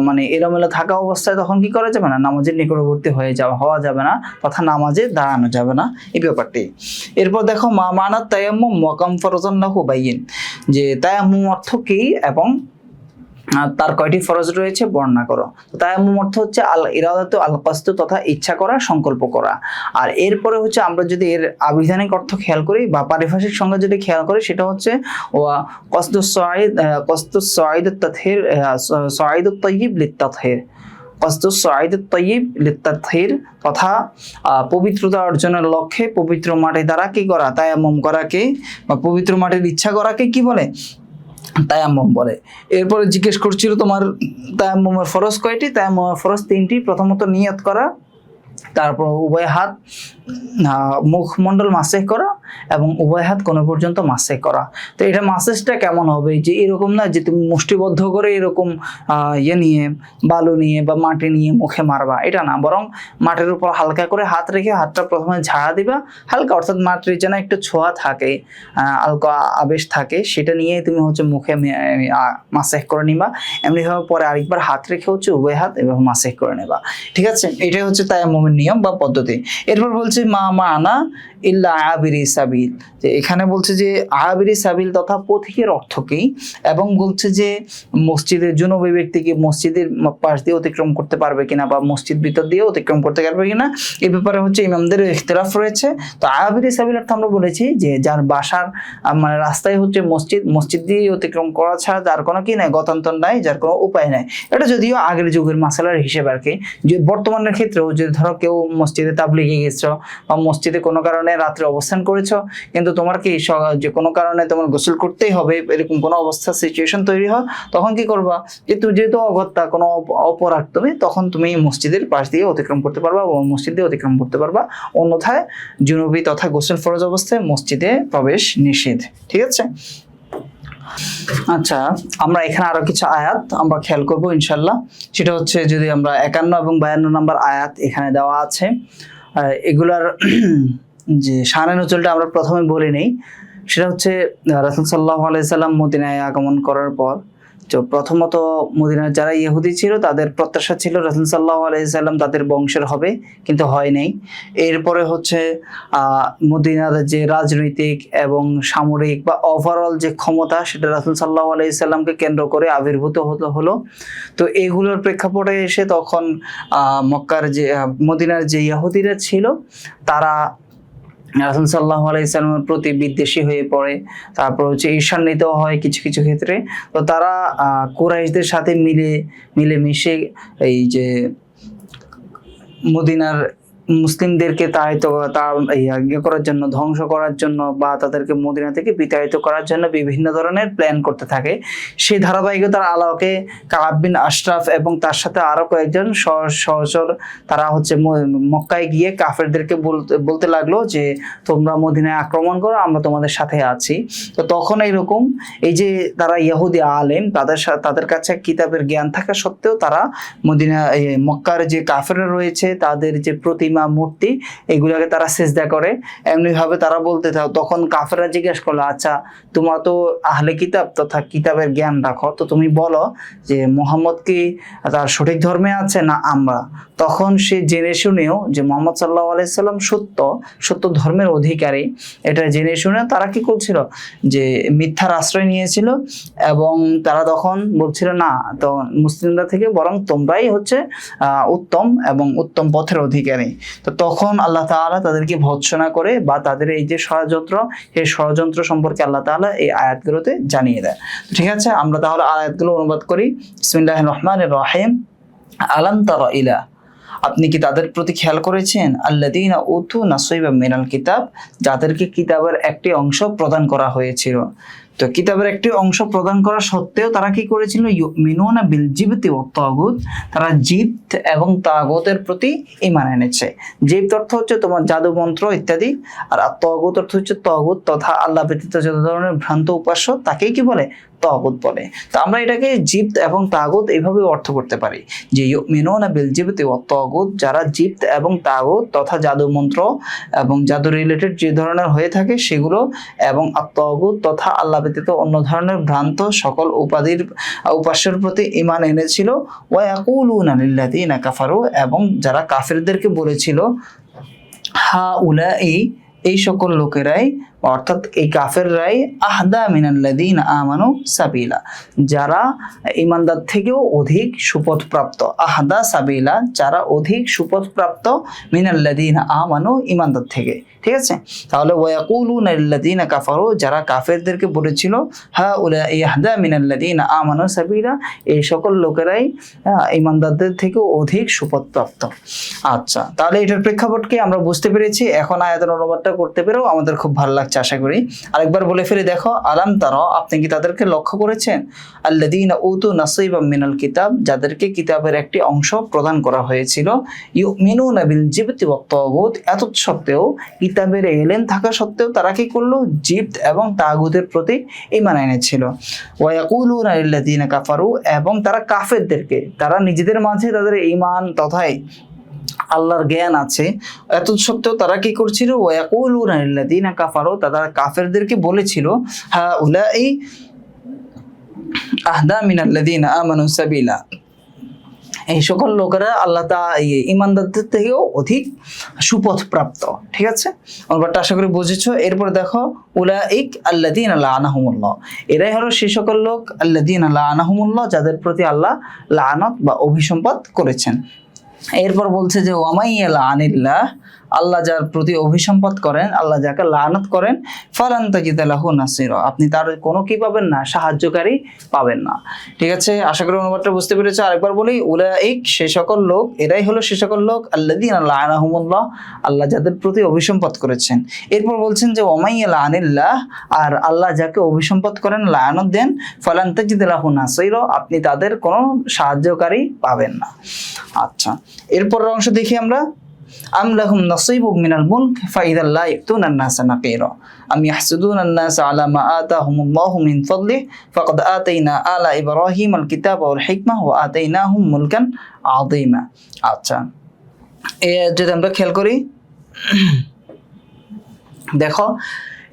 মানে এলোমেলো থাকা অবস্থায় তখন কি করা যাবে না, নামাজের নিকটবর্তী হওয়া যাবে না, তথা নামাজে দাঁড়ানো যাবে না, এই ব্যাপারটি। এরপর দেখো মা মানাত তায়াম্মুম ওয়া কাম ফারজান লাহু বাইয়িন, যে তায়াম্মুম অর্থ কি এবং তার কয়টি ফরজ রয়েছে বর্ণনা করো। তায়াম্মুম অর্থ হচ্ছে আল ইরাদাতু আল কসদু তথা ইচ্ছা করা, সংকল্প করা। আর এরপরে হচ্ছে আমরা যদি এর আবিধানিক অর্থ খেয়াল করি বা পারিভাষিক সংজ্ঞা যদি খেয়াল করি, সেটা হচ্ছে ওয়া কসদুস সাঈদ, কসদুস সাঈদুত তাতহির, সাঈদুত তাইয়্যিব লিত-তাতহির, কসদুস সাঈদুত তাইয়্যিব লিত-তাতহির তথা পবিত্রতা অর্জনের লক্ষ্যে পবিত্র মাটি দ্বারা কি করা, তায়াম্মুম করাকে বা পবিত্র মাটির ইচ্ছা করাকে কি বলে, তায়াম্মুম বলে। এরপরে জিজ্ঞেস করছিল তোমার তায়াম্মুমের ফরজ কয়টি? তায়াম্মুমের ফরজ 3টি। প্রথমত নিয়ত করা, তারপর উভয় হাত মুখমণ্ডল মাসেহ করা এবং উভয় হাত কোন পর্যন্ত মাসেহ করা। তো এটা মাসেজটা কেমন হবে, যে এরকম না যে তুমি মুষ্টিবদ্ধ করে এরকম ইয়ে নিয়ে, বালু নিয়ে বা মাটি নিয়ে মুখে মারবা, এটা না, বরং মাটির উপর হালকা করে হাত রেখে হাতটা প্রথমে ঝাড়া দিবা হালকা, অর্থাৎ মাটির যেন একটু ছোঁয়া থাকে, হালকা আবেশ থাকে, সেটা নিয়ে তুমি হচ্ছে মুখে মাসেহ করে নিবা। এমনিভাবে পরে আরেকবার হাত রেখে হচ্ছে উভয় হাত এভাবে মাসেহ করে নেবা। ঠিক আছে, এটাই হচ্ছে তায়াম্মুমের নিয়ম বা পদ্ধতি। এরপর বলছে মা মানা ইল্লা আবিরি সাবিল, যে এখানে বলছে যে আবিরি সাবিল তথা পথিকের অর্থ কি, এবং বলছে যে মসজিদের জুনুবী ব্যক্তিকে মসজিদের পাশ দিয়ে অতিক্রম করতে পারবে কিনা বা মসজিদ ভিতর দিয়ে অতিক্রম করতে পারবে কিনা, এই ব্যাপারে হচ্ছে ইমামদের ইখতিলাফ রয়েছে। তো আবিরি সাবিল অর্থ আমরা বলেছি যে যার বাসার মানে রাস্তায় হচ্ছে মসজিদ, মসজিদ দিয়ে অতিক্রম করা ছাড়া যার কোনো কি নাই, গতান্তর নাই, যার কোনো উপায় নাই। এটা যদিও আগের যুগের মাসালার হিসেবে আর কি, যে বর্তমানের ক্ষেত্রেও যে ধরো কেউ মসজিদে তাবলিগে গেছো বা মসজিদে কোনো কারণে রাত্রে অবস্থান করেছো, কিন্তু তোমার কি যে কোনো কারণে তোমার গোসল করতেই হবে, এরকম কোনো অবস্থা সিচুয়েশন তৈরি হয়, তখন কি করবা, যে তুমি যেহেতু অগত্যা কোনো অপরাধ তুমি, তখন তুমি মসজিদের পাশ দিয়ে অতিক্রম করতে পারবা বা মসজিদ দিয়ে অতিক্রম করতে পারবা। অন্যথায় জুনুবি তথা গোসল ফরজ অবস্থায় মসজিদে প্রবেশ নিষেধ। ঠিক আছে, আচ্ছা আমরা এখানে আরো কিছু আয়াত আমরা খেয়াল করবো ইনশাল্লাহ। সেটা হচ্ছে যদি আমরা 51 এবং 52 নম্বর আয়াত এখানে দেওয়া আছে, এগুলার যে শানে নজুলটা আমরা প্রথমে বলে নেই। সেটা হচ্ছে রাসূল সাল্লাল্লাহু আলাইহি সাল্লাম মদিনায় আগমন করার পর, তো প্রথমত মদিনার যারা ইহুদি ছিল তাদের প্রত্যাশা ছিল রাসূল সাল্লাল্লাহু আলাইহি সাল্লাম তাদের বংশের হবে, কিন্তু হয় নাই। এরপরে হচ্ছে মদিনার যে রাজনৈতিক এবং সামরিক বা ওভারঅল যে ক্ষমতা, সেটা রাসূল সাল্লাল্লাহু আলাইহি সাল্লামকে কেন্দ্র করে আবির্ভূত হলো। তো এইগুলোর প্রেক্ষাপটে এসে তখন মক্কার যে মদিনার যে ইহুদিরা ছিল তারা রাসূল সাল্লাল্লাহু আলাইহি সাল্লামের প্রতি বিদ্বেষী হয়ে পড়ে। তারপর হচ্ছে ঈর্ষান্বিত হয় কিছু কিছু ক্ষেত্রে। তো তারা কুরাইশদের সাথে মিলেমিশে এই যে মদিনার মুসলিমদেরকে করার জন্য, ধ্বংস করার জন্য বা তাদেরকে মদিনা থেকে বিতাড়িত করার জন্য বিভিন্ন ধরনের প্ল্যান করতে থাকে। সেই ধারাবাহিকতার আলোকে কাআব বিন আশরাফ এবং তার সাথে আরো কয়েকজন সহচর তারা হচ্ছে মক্কায় গিয়ে কাফেরদেরকে বলতে লাগলো যে তোমরা মদিনায় আক্রমণ করো, আমরা তোমাদের সাথে আছি। তো তখন এইরকম এই যে তারা ইহুদি আলেম, তাদের কাছে কিতাবের জ্ঞান থাকা সত্ত্বেও তারা মক্কার যে কাফেররা রয়েছে তাদের যে প্রতিমা মূর্তি এগুলোকে তারা সিজদা করে। এমনি ভাবে তারা বলতে থাকো। তখন কাফেররা জিজ্ঞেস করলো, আচ্ছা তোমরা তো আহলে কিতাব তথা কিতাবের জ্ঞান রাখো, তো তুমি বলো যে মুহাম্মদ কি তার সঠিক ধর্মে আছে না আমরা? তখন সে জেনে শুনেও যে মুহাম্মদ সাল্লাল্লাহু আলাইহি সাল্লাম সত্য ধর্মের অধিকারী, এটা জেনে শুনে তারা কি করছিল, যে মিথ্যার আশ্রয় নিয়েছিল এবং তারা তখন বলছিল না, তো মুসলিমরা থেকে বরং তোমরাই হচ্ছে উত্তম এবং উত্তম পথের অধিকারী। তো তখন আল্লাহ তাআলা তাদেরকে ভৎসনা করে বা তাদের এই যে ষড়যন্ত্র, এই ষড়যন্ত্র সম্পর্কে আল্লাহ তাআলা এই আয়াতগুলোতে জানিয়ে দেয়। ঠিক আছে, আমরা তাহলে আয়াতগুলো অনুবাদ করি। বিসমিল্লাহির রহমানির রহিম। আলাম তারা ইলা, আপনি কি তাদের প্রতি খেয়াল করেছেন, আল্লাযীনা উতু নাসীবাম মিনাল কিতাব, যাদেরকে কিতাবের একটি অংশ প্রদান করা হয়েছিল। তো কিতাবের একটি অংশ প্রদান করা সত্ত্বেও তারা কি করেছিল, ইউমিনুনা বিল জিবতি ওয়াত তাগুত, তারা জিবত এবং তাগুতের প্রতি ঈমান এনেছে। জিবত অর্থ হচ্ছে তোমার জাদু মন্ত্র ইত্যাদি, আর তাগুত অর্থ হচ্ছে তাগুত তথা আল্লাহ ব্যতীত যত ধরনের ভ্রান্ত উপাস্য তাকেই কি বলে, তাগুত বলে। তো আমরা এটাকে জিবত এবং তাগুত এইভাবে অর্থ করতে পারি যে ইউমিনুনা বিল জিবতি ওয়াত তাগুত, যারা জিবত এবং তাগুত তথা জাদু মন্ত্র এবং জাদু রিলেটেড যে ধরনের হয়ে থাকে সেগুলো, এবং আত-তাগুত তথা আল্লাহ ব্যতীত অন্য ধরনের ভ্রান্ত সকল উপাস্যের প্রতি ঈমান এনেছিল। ওয়া ইয়াকুলুনা লিল্লাযীনা কাফারু, এবং যারা কাফেরদেরকে বলেছিল, হা উলাই, এই সকল লোকেরাই, অর্থাৎ এই কাফেররাই আহদা মিনাল্লাযীনা আমানু সাবিলা, যারা ঈমানদার থেকেও অধিক সুপথপ্রাপ্ত। আহদা সাবিলা, যারা অধিক সুপথপ্রাপ্ত, মিনাল্লাযীনা আমানু ঈমানদার থেকে। ঠিক আছে, তাহলে ওয়ায়াকুলুনা লিল্লাযীনা কাফারু, যারা কাফেরদেরকে বলেছিল হাউলাই আহদা মিনাল্লাযীনা আমানু সাবিলা, এই সকল লোকেরাই ঈমানদারদের থেকেও অধিক সুপথপ্রাপ্ত। আচ্ছা, তাহলে এটার প্রেক্ষাপটকে আমরা বুঝতে পেরেছি। এখন আয়াতের অনুবাদটা করতে পেরেও আমাদের খুব ভালো লাগছে আশা করি। আরেকবার বলে ফেলে দেখো, আলাম তারা, আপনি কি তাদেরকে লক্ষ্য করেছেন? আল্লাযীনা উতু নাসীবাম মিনাল কিতাব, যাদেরকে কিতাবের একটি অংশ প্রদান করা হয়েছিল। ইউমিনুনা বিল জিবতি ওয়াত তাগুত, এত সত্ত্বেও, কিতাবের এলেম থাকা সত্ত্বেও তারা কি করলো? জিবত এবং তাগুতের প্রতি ঈমান এনেছিল। ওয়া ইয়াকুলুনা লিল্লাযীনা কাফারু, এবং তারা কাফেরদেরকে, তারা নিজেদের মাঝে তাদের ঈমান তথায় আল্লাহর জ্ঞান আছে, এত সত্ত্বেও তারা কি করছিল? ওয়ায়াকুলুনা লিল্লাযীনা কাফারু, তারা কাফেরদেরকে বলেছিল হাউলাই আহদা মিনাল্লাযীনা আমানু সাবিলা, এই সকল লোকেরা আল্লাহ ঈমানদারদের থেকেও অধিক সুপথ প্রাপ্ত। ঠিক আছে, অনুবাদটা আশা করি বুঝেছো। এরপর দেখো, উলাইক আল্লাযীনা লাআনাহুমুল্লাহ, এরাই হলো সেই সকল লোক আল্লাযীনা লাআনাহুমুল্লাহ, যাদের প্রতি আল্লাহ লাআনত বা অভিসম্পাত করেছেন। এরপর বলছে যে ওয়ামাইয়া লাআনিল্লাহ, আল্লাহ যার প্রতি অভিসম্পাত করেন, আল্লাহ যাকে লানত করেন, ফালান তাজিদা লাহু নাসিরা, আপনি তার কোনো কি পাবেন না? সাহায্যকারী পাবেন না। ঠিক আছে, আশা করি অনুবাদটা বুঝতে পেরেছো। আরেকবার বলি, উলাইক, সে সকল লোক, এরাই হলো সে সকল লোক আল্লাযীনা লাআনাহুমুল্লাহ, আল্লাহ যাদের প্রতি অভিসম্পাত করেছেন। এরপর বলছেন যে ওয়ামাইয়া লাআনিল্লাহ, আর আল্লাহ যাকে অভিসম্পাত করেন, লানত দেন, ফালান তাজিদা লাহু নাসিরা, আপনি তাদের কোনো সাহায্যকারী পাবেন না। আচ্ছা, এরপর অংশ দেখি আমরা। আম লাহুম নাসীবুম মিনাল মুলক ফাইযা লা ইউতুনান নাসা নাকিরা আম ইয়াহসুদুনান নাসা আলা মা আতাহুমুল্লাহু মিন ফাদলিহি ফাকাদ আতাইনা আলা ইব্রাহিমাল কিতাবা ওয়াল হিকমা ওয়া আতাইনাহুম মুলকান আযীমা। আচ্ছা, যদি আমরা খেয়াল করি, দেখো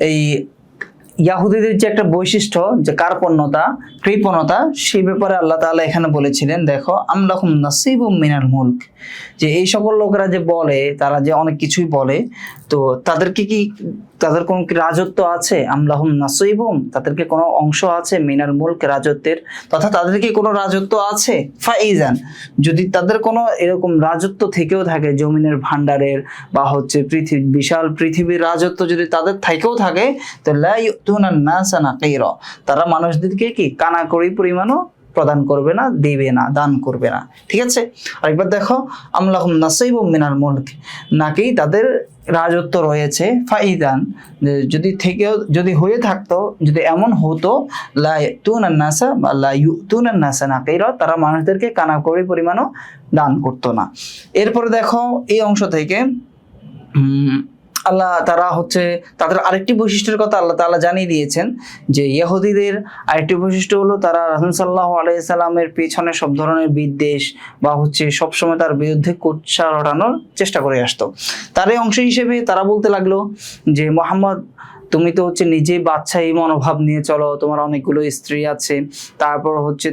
এই ইয়াহুদীদের যে একটা বৈশিষ্ট্য, যে কার্পণ্যতা, কৃপণতা, সেই ব্যাপারে আল্লাহ তাআলা এখানে বলেছিলেন। দেখো, আম লাহুম নাসীবুম মিনাল মুলক, যে এই সকল লোকেরা যে বলে, তারা যে অনেক কিছুই বলে, তো তাদেরকে কি, তাদের কোনো কি রাজত্ব আছে? আম লাহুম নাসীবুম, তাদেরকে কোনো অংশ আছে? মিনাল মুলক, রাজত্বের, তথা তাদের কি কোনো রাজত্ব আছে? ফাইজান, যদি তাদের কোনো এরকম রাজত্ব থেকেও থাকে, জমিনের ভান্ডারের বা হচ্ছে বিশাল পৃথিবীর রাজত্ব যদি তাদের থেকেও থাকে, তো লা ইউতুনান নাসা নাকিরা, তারা মানুষদেরকে কি কানাকড়ি পরিমাণও প্রদান করবে না, দিবে না, দান করবে না। ঠিক আছে, আরেকবার দেখো, আম লাহুম নাসীবুম মিনাল মুলক, নাকি তাদের রাজত্ব রয়েছে। ফাইদান, যদি হয়ে থাকতো, যদি এমন হতো, লা ইউতুনান নাসা বা লা ইউতুনান নাসা নাকিরা, তারা মানুষদেরকে কানাকড়ি পরিমাণও দান করতো না। এরপরে দেখো, এই অংশ থেকে আল্লাহ, তারা হচ্ছে, তাদের আরেকটি বৈশিষ্ট্যের কথা আল্লাহ তাআলা জানিয়ে দিয়েছেন, যে ইহুদিদের আরেকটি বৈশিষ্ট্য হলো তারা রাসূল সাল্লাল্লাহু আলাইহি সাল্লামের পেছনে সব ধরনের বিদ্বেষ বা হচ্ছে সবসময় তার বিরুদ্ধে কুৎসা রটানোর চেষ্টা করে আসতো। তার এই অংশ হিসেবে তারা বলতে লাগলো যে মুহাম্মদ, তুমি তো হচ্ছে নিজেই বাদশাহী মনোভাব নিয়ে চলো, তোমার অনেকগুলো স্ত্রী আছে,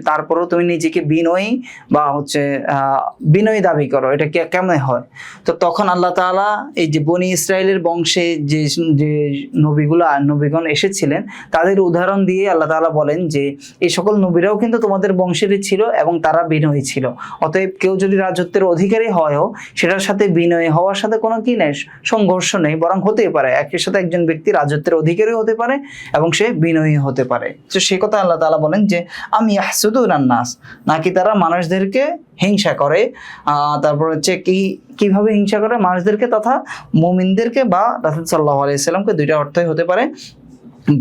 তারপরও তুমি নিজেকে বিনয়ী বা হচ্ছে বিনয়ী দাবি করো, এটা কেমন হয়? তো তখন আল্লাহ তাআলা এই যে বনি ইসরায়েলের বংশে যে নবীগণ এসেছিলেন, তাদের উদাহরণ দিয়ে আল্লাহ তাআলা বলেন যে এই সকল নবীরাও কিন্তু তোমাদের বংশেরই ছিল এবং তারা বিনয়ী ছিল। অতএব কেউ যদি রাজত্বের অধিকারী হয়ও, সেটার সাথে বিনয়ী হওয়ার সাথে কোনো কি নেই, সংঘর্ষ নেই, বরং হতেই পারে একই সাথে একজন ব্যক্তি রাজত্বের অধিকারী হতে পারে এবং সে বিনয়ী হতে পারে। তো সেই কথা আল্লাহ তাআলা বলেন যে আম ইয়াহসুদুনান নাস, নাকি তারা মানুষদেরকে হিংসা করে। তারপর হচ্ছে কিভাবে হিংসা করে মানুষদেরকে তথা মুমিনদেরকে বা রাসূল সাল্লাল্লাহু আলাইহি সাল্লামকে, দুইটা অর্থই হতে পারে।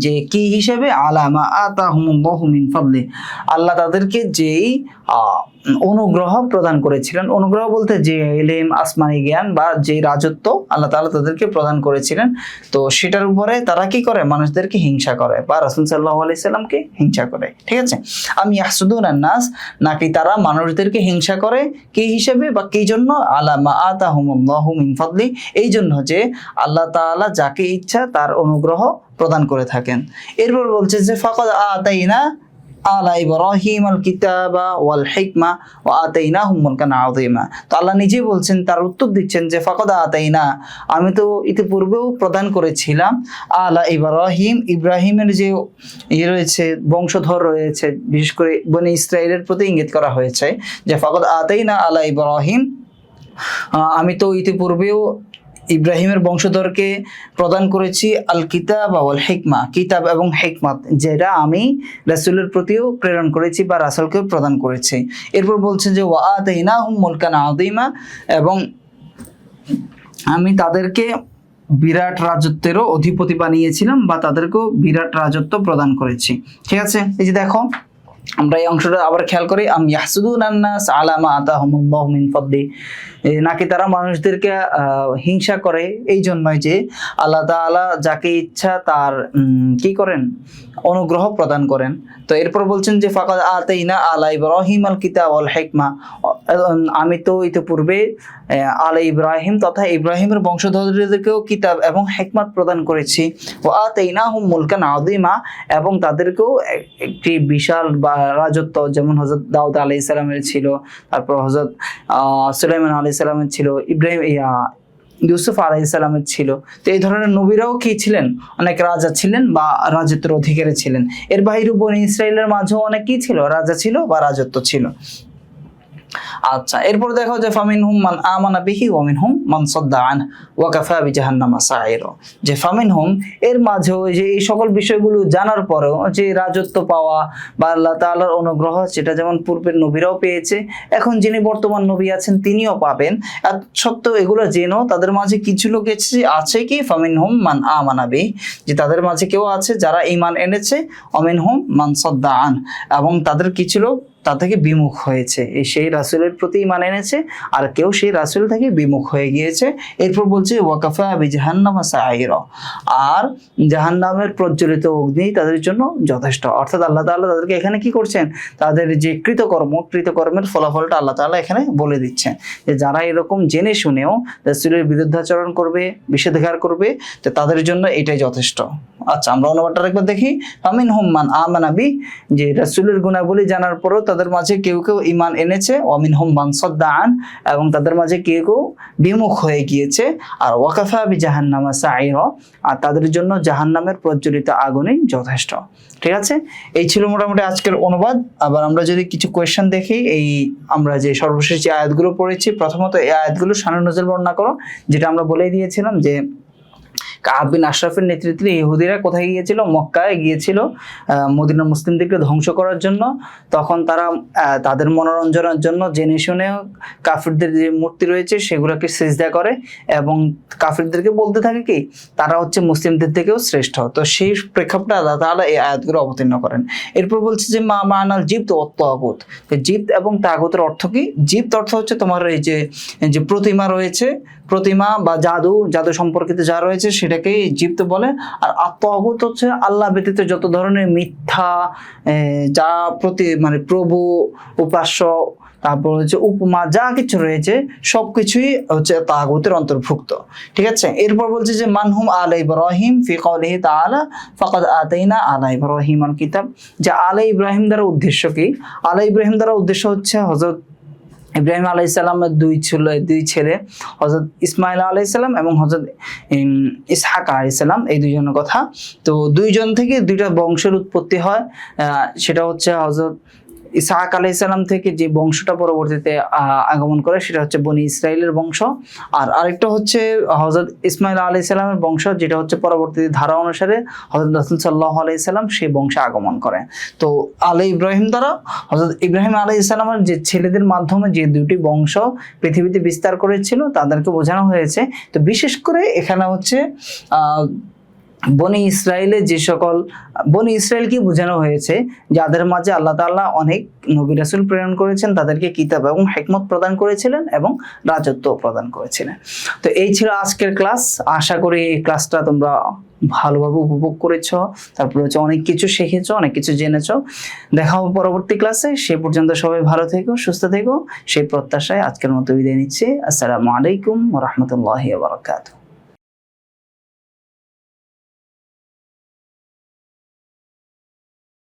যে কি হিসেবে? আলামা আতাহুমুল্লাহু মিন ফাদলি, আল্লাহ তাদেরকে যেই অনুগ্রহ প্রদান করেছিলেন, অনুগ্রহ বলতে যে ইলম, আসমানি জ্ঞান বা যে রাজত্ব আল্লাহ তাআলা তাদেরকে প্রদান করেছিলেন, তো সেটার উপরে তারা কি করে? মানুষদেরকে হিংসা করে বা রাসূল সাল্লাল্লাহু আলাইহি সাল্লামকে হিংসা করে। ঠিক আছে, আমি ইয়াহসুদুনান নাস, নাকি তারা মানুষদেরকে হিংসা করে কি হিসেবে বা কি জন্য? আলামা আতাহুমুল্লাহু মিন ফাদলি, এই জন্য যে আল্লাহ তাআলা যাকে ইচ্ছা তার অনুগ্রহ প্রদান করে থাকেন। এরপর বলছে যে ফাকাদ আতাইনা আলা ইব্রাহিমাল কিতাবা ওয়াল হিকমা ওয়া আতাইনাহুম মুলকান আযীমা। তো আল্লাহ নিজেই বলছেন, তার উত্তর দিচ্ছেন যে ফাকাদ আতাইনা, আমি তো ইতিপূর্বেও প্রদান করেছিলাম আলা ইব্রাহিম, ইব্রাহিমের যে রয়েছে বংশধর রয়েছে, বিশেষ করে বনি ইসরাইলের প্রতি ইঙ্গিত করা হয়েছে যে ফাকাদ আতাইনা আলা ইব্রাহিম, আমি তো ইতিপূর্বেও ইব্রাহিমের বংশধরকে প্রদান করেছি আল কিতাব ওয়াল হিকমা, কিতাব এবং হিকমত, যেটা আমি রাসূলের প্রতিও প্রেরণ করেছি বা রাসূলকে প্রদান করেছি। এরপর বলছেন যে ওয়া আতাইনাহুম মুলকান আযীমা, এবং আমি তাদেরকে বিরাট রাজত্বেরও অধিপতি বানিয়েছিলাম বা তাদেরকেও বিরাট রাজত্ব প্রদান করেছি। ঠিক আছে, এই যে দেখো আমরা এই অংশটা আবার খেয়াল করি, আম ইয়াহসুদুনান নাস আলা মা আতাহুমুল্লাহু মিন ফাদলি, নাকি তারা মানুষদেরকে হিংসা করে এই জন্যই যে আল্লাহ তাআলা যাকে ইচ্ছা তার কি করেন, অনুগ্রহ প্রদান করেন। তো এরপর বলছেন যে ফাকাদ আতাইনা আলা ইব্রাহিমাল কিতাব ওয়াল হিকমা, আমি তো ইতিপূর্বে আলা ইব্রাহিম তথা ইব্রাহিমের বংশধরদেরকেও কিতাব এবং হিকমত প্রদান করেছি। ওয়া আতাইনাহুম মুলকান আযীমা, এবং তাদেরকেও একটি বিশাল বা রাজত্ব, যেমন হযরত দাউদ আলাইহিস সালামের ছিল, তারপর হযরত সুলাইমান আলাইহিস সালামের ছিল, ইব্রাহিম ইউসুফ আলাইহিস সালামের ছিল। তো এই ধরনের নবীরাও কি ছিলেন, অনেক রাজা ছিলেন বা রাজত্বের অধিকারী ছিলেন। এর বাইরেও বনি ইসরাইলের মাঝেও অনেক কি ছিল, রাজা ছিল বা রাজত্ব ছিল। আচ্ছা, এরপর দেখো যে ফামিনহুম মান আমানা বিহি ওয়া মিনহুম মান সাদ্দা আনহু ওয়া কাফা বিজাহান্নামা সাইরা, যে ফামিনহুম এর মাঝেও যে এই সকল বিষয়গুলো জানার পরেও যে রাজত্ব পাওয়া বা আল্লাহ তাআলার অনুগ্রহ, সেটা যেমন পূর্বের নবীরাও পেয়েছে, এখন যিনি বর্তমান নবী আছেন তিনিও পাবেন। আর সত্ত্বেও এগুলো জেনেও তাদের মাঝে কিছু লোক আছে কি ফামিনহুম মান আমানা বিহি, যে তাদের মাঝে কেউ আছে যারা ঈমান এনেছে, ওয়া মিনহুম মান সাদ্দা আনহু, এবং তাদের কিছু লোক তা থেকে বিমুখ হয়েছে, সেই রাসূলের প্রতি ঈমান এনেছে, আর কেউ সেই রাসূল থেকে বিমুখ হয়ে গিয়েছে। এরপর বলছে ওয়াকাফা বিজাহান্নামা সাইরা, আর জাহান্নামের প্রজ্বলিত অগ্নি তাদের জন্য যথেষ্ট। অর্থাৎ আল্লাহ তাআলা তাদেরকে এখানে কি করছেন, তাদের যে কৃতকর্মের ফলাফলটা আল্লাহ তাআলা এখানে বলে দিচ্ছেন, যে যারা এরকম জেনে শুনেও রাসূলের বিরুদ্ধাচরণ করবে, নিষেধাজ্ঞা করবে, তো তাদের জন্য এটাই যথেষ্ট। আচ্ছা, আমরা অনুবাদটা একবার দেখি। ফামিনহুম মান আমানা বি, যে রাসূলের গুণাবলী জানার পরও তাদের মাঝে কেউ কেউ ঈমান এনেছে, ওয়া মিনহুম মান সাদ্দা আন, এবং তাদের মাঝে কেউ কেউ বিমুখ হয়ে গিয়েছে, আর ওয়াকাফা বিজাহান্নামা সাইরা, আর তাদের জন্য জাহান্নামের প্রজ্বলিত আগুনই যথেষ্ট। ঠিক আছে, এই ছিল মোটামুটি আজকের অনুবাদ। আবার আমরা যদি কিছু কোয়েশ্চেন দেখি, এই আমরা যে সর্বশেষ যে আয়াতগুলো পড়েছি, প্রথমত এই আয়াতগুলো শানুন নজুল বর্ণনা করো, যেটা আমরা বলেই দিয়েছিলাম যে কাব বিন আশরাফের নেতৃত্বে ইহুদিরা কোথায় গিয়েছিল, মক্কায় গিয়েছিল মদিনা মুসলিমদেরকে ধ্বংস করার জন্য। তখন তারা তাদের মনোরঞ্জনের জন্য জেনে শুনে কাফিরদের যে মূর্তি রয়েছে সেগুলোকে সিজদা করে, এবং কাফিরদেরকে বলতে থাকে কি তারা হচ্ছে মুসলিমদের থেকেও শ্রেষ্ঠ। তো সেই প্রেক্ষাপটে আল্লাহ তাআলা এই আয়াতগুলো অবতীর্ণ করেন। এরপর বলছে যে মা মানাল জিপ্ত ও তাগুত, জিপ্ত এবং তাগুতের অর্থ কি? জিপ্ত অর্থ হচ্ছে তোমার এই যে প্রতিমা রয়েছে, প্রতিমা বা জাদু সম্পর্কিত যা রয়েছে সেটাকে জিপ্ত বলে। আর আত্মাগুত হচ্ছে আল্লাহ ব্যতীত যত ধরনের মিথ্যা, যা মানে প্রভু, উপাস্য, তারপর হচ্ছে উপমা, যা কিছু রয়েছে সবকিছুই হচ্ছে তাগুতের অন্তর্ভুক্ত। ঠিক আছে, এরপর বলছে যে মানহুম আলা ইব্রাহিম ফি কওলিহি তাআলা ফাকাদ আতাইনা আলা ইব্রাহিম আল কিতাব, যে আলা ইব্রাহিম দ্বারা উদ্দেশ্য কি? আলা ইব্রাহিম দ্বারা উদ্দেশ্য হচ্ছে হযরত ইব্রাহিম আলাইহিস সালামের দুই ছেলে হযরত ইসমাইল আলাইহিস সালাম এবং হযরত ইসহাক আলাইহিস সালাম, এই দুইজনের কথা। তো দুইজন থেকে দুইটা বংশের উৎপত্তি হয়, সেটা হচ্ছে হযরত ইসহাক আলাইহিস সালাম থেকে যে বংশটা পরবর্তীতে আগমন করে সেটা হচ্ছে বনি ইসরাইলের বংশ, আর আরেকটা হচ্ছে হযরত ইসমাইল আলাইহিস সালামের বংশ, যেটা হচ্ছে পরবর্তী ধারা অনুসারে হযরত রাসূল সাল্লাল্লাহু আলাইহি সাল্লাম সেই বংশে আগমন করে। তো আলা ইব্রাহিম দ্বারা হযরত ইব্রাহিম আলাইহিস সালামের যে ছেলেদের মাধ্যমে যে দুটি বংশ পৃথিবীতে বিস্তার করেছিল তাদেরকে বোঝানো হয়েছে। তো বিশেষ করে এখানে হচ্ছে বনি ইসরায়েলের যে সকল বনি ইসরায়েলকে বোঝানো হয়েছে যাদের মাঝে আল্লাহ তাআলা অনেক নবী রাসূল প্রেরণ করেছেন, তাদেরকে কিতাব এবং হিকমত প্রদান করেছিলেন এবং রাজত্ব প্রদান করেছিলেন। তো এই ছিল আজকের ক্লাস। আশা করি এই ক্লাসটা তোমরা ভালোভাবে উপভোগ করেছো, তারপর হচ্ছে অনেক কিছু শিখেছো, অনেক কিছু জেনেছো। দেখা হবে পরবর্তী ক্লাসে। সে পর্যন্ত সবাই ভালো থেকো, সুস্থ থেকো, সেই প্রত্যাশায় আজকের মতো বিদায় নিচ্ছি। আসসালামু আলাইকুম ওয়া রাহমাতুল্লাহি ওয়া বারাকাতুহু।